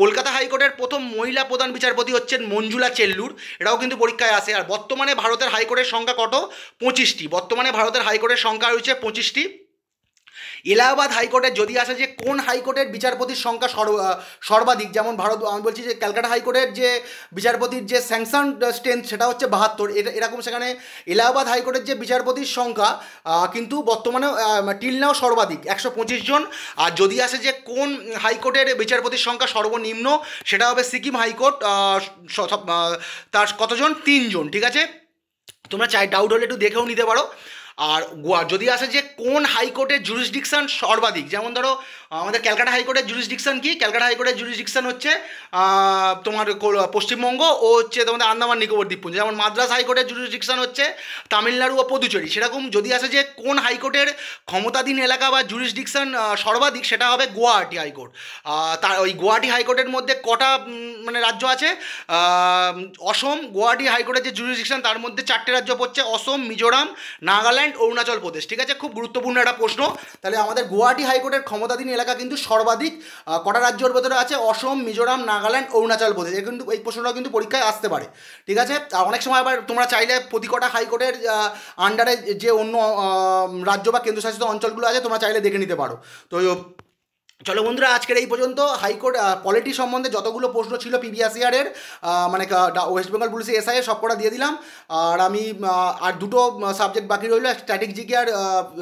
কলকাতা হাইকোর্টের প্রথম মহিলা প্রধান বিচারপতি হচ্ছেন মঞ্জুলা চেল্লুর, এটাও কিন্তু পরীক্ষায় আসে। আর বর্তমানে ভারতের হাইকোর্টের সংখ্যা কত? 25টি। বর্তমানে ভারতের হাইকোর্টের সংখ্যা রয়েছে 25টি। এলাহাবাদ হাইকোর্টের যদি আসে যে কোন হাইকোর্টের বিচারপতির সংখ্যা সর্বাধিক, যেমন আমি বলছি যে ক্যালকাটা হাইকোর্টের যে বিচারপতির যে স্যাংশন স্ট্রেংথ সেটা হচ্ছে 72, এরকম সেখানে এলাহাবাদ হাইকোর্টের যে বিচারপতির সংখ্যা কিন্তু বর্তমানে টিল নাও সর্বাধিক 125 জন। আর যদি আসে যে কোন হাইকোর্টের বিচারপতির সংখ্যা সর্বনিম্ন, সেটা হবে সিকিম হাইকোর্ট, তার কতজন, 3 জন। ঠিক আছে, তোমরা ডাউট হলে একটু দেখেও নিতে পারো। আর যদি আসে যে কোন হাইকোর্টের জুরিসডিকশন সর্বাধিক, যেমন ধরো আমাদের ক্যালকাটা হাইকোর্টের জুরিসডিকশন কি, ক্যালকাটা হাইকোর্টের জুরিসডিকশন হচ্ছে তোমার পশ্চিমবঙ্গ ও হচ্ছে তোমাদের আন্দামান নিকোবর দ্বীপপুঞ্জ। যেমন মাদ্রাস হাইকোর্টের জুরিসডিকশন হচ্ছে তামিলনাড়ু ও পুদুচেরি। সেরকম যদি আসে যে কোন হাইকোর্টের ক্ষমতাধীন এলাকা বা জুরিসডিকশন সর্বাধিক, সেটা হবে গুয়াহাটি হাইকোর্ট। তার ওই গুয়াহাটি হাইকোর্টের মধ্যে কটা মানে রাজ্য আছে, অসম, গুয়াহাটি হাইকোর্টের যে জুরিসডিকশন তার মধ্যে 4টে রাজ্য পড়ছে, অসম, মিজোরাম, নাগাল্যান্ড, অরুণাচল প্রদেশ। ঠিক আছে, খুব গুরুত্বপূর্ণ একটা প্রশ্ন। তাহলে আমাদের গুয়াহাটি হাইকোর্টের ক্ষমতাধীন এলাকা কিন্তু সর্বাধিক কটা রাজ্যের ভেতরে আছে, অসম, মিজোরাম, নাগাল্যান্ড, অরুণাচল প্রদেশ। কিন্তু এই প্রশ্নটাও কিন্তু পরীক্ষায় আসতে পারে। ঠিক আছে, অনেক সময় আবার তোমরা চাইলে প্রতি কটা হাইকোর্টের আন্ডারে যে অন্য রাজ্য বা কেন্দ্রশাসিত অঞ্চলগুলো আছে তোমরা চাইলে দেখে নিতে পারো। তো চলো বন্ধুরা, আজকের এই পর্যন্ত হাইকোর্ট পলিটি সম্বন্ধে যতগুলো প্রশ্ন ছিল প্রিভিয়াস ইয়ারের, মানে ওয়েস্ট বেঙ্গল পুলিশের এসআই এর, সব কটা দিয়ে দিলাম। আর আমি আর দুটো সাবজেক্ট বাকি রইলো, স্ট্যাটিক জিকে আর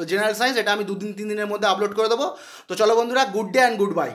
জেনারেল সায়েন্স, এটা আমি 2-3 দিনের মধ্যে আপলোড করে দেবো। তো চলো বন্ধুরা, good day and good bye.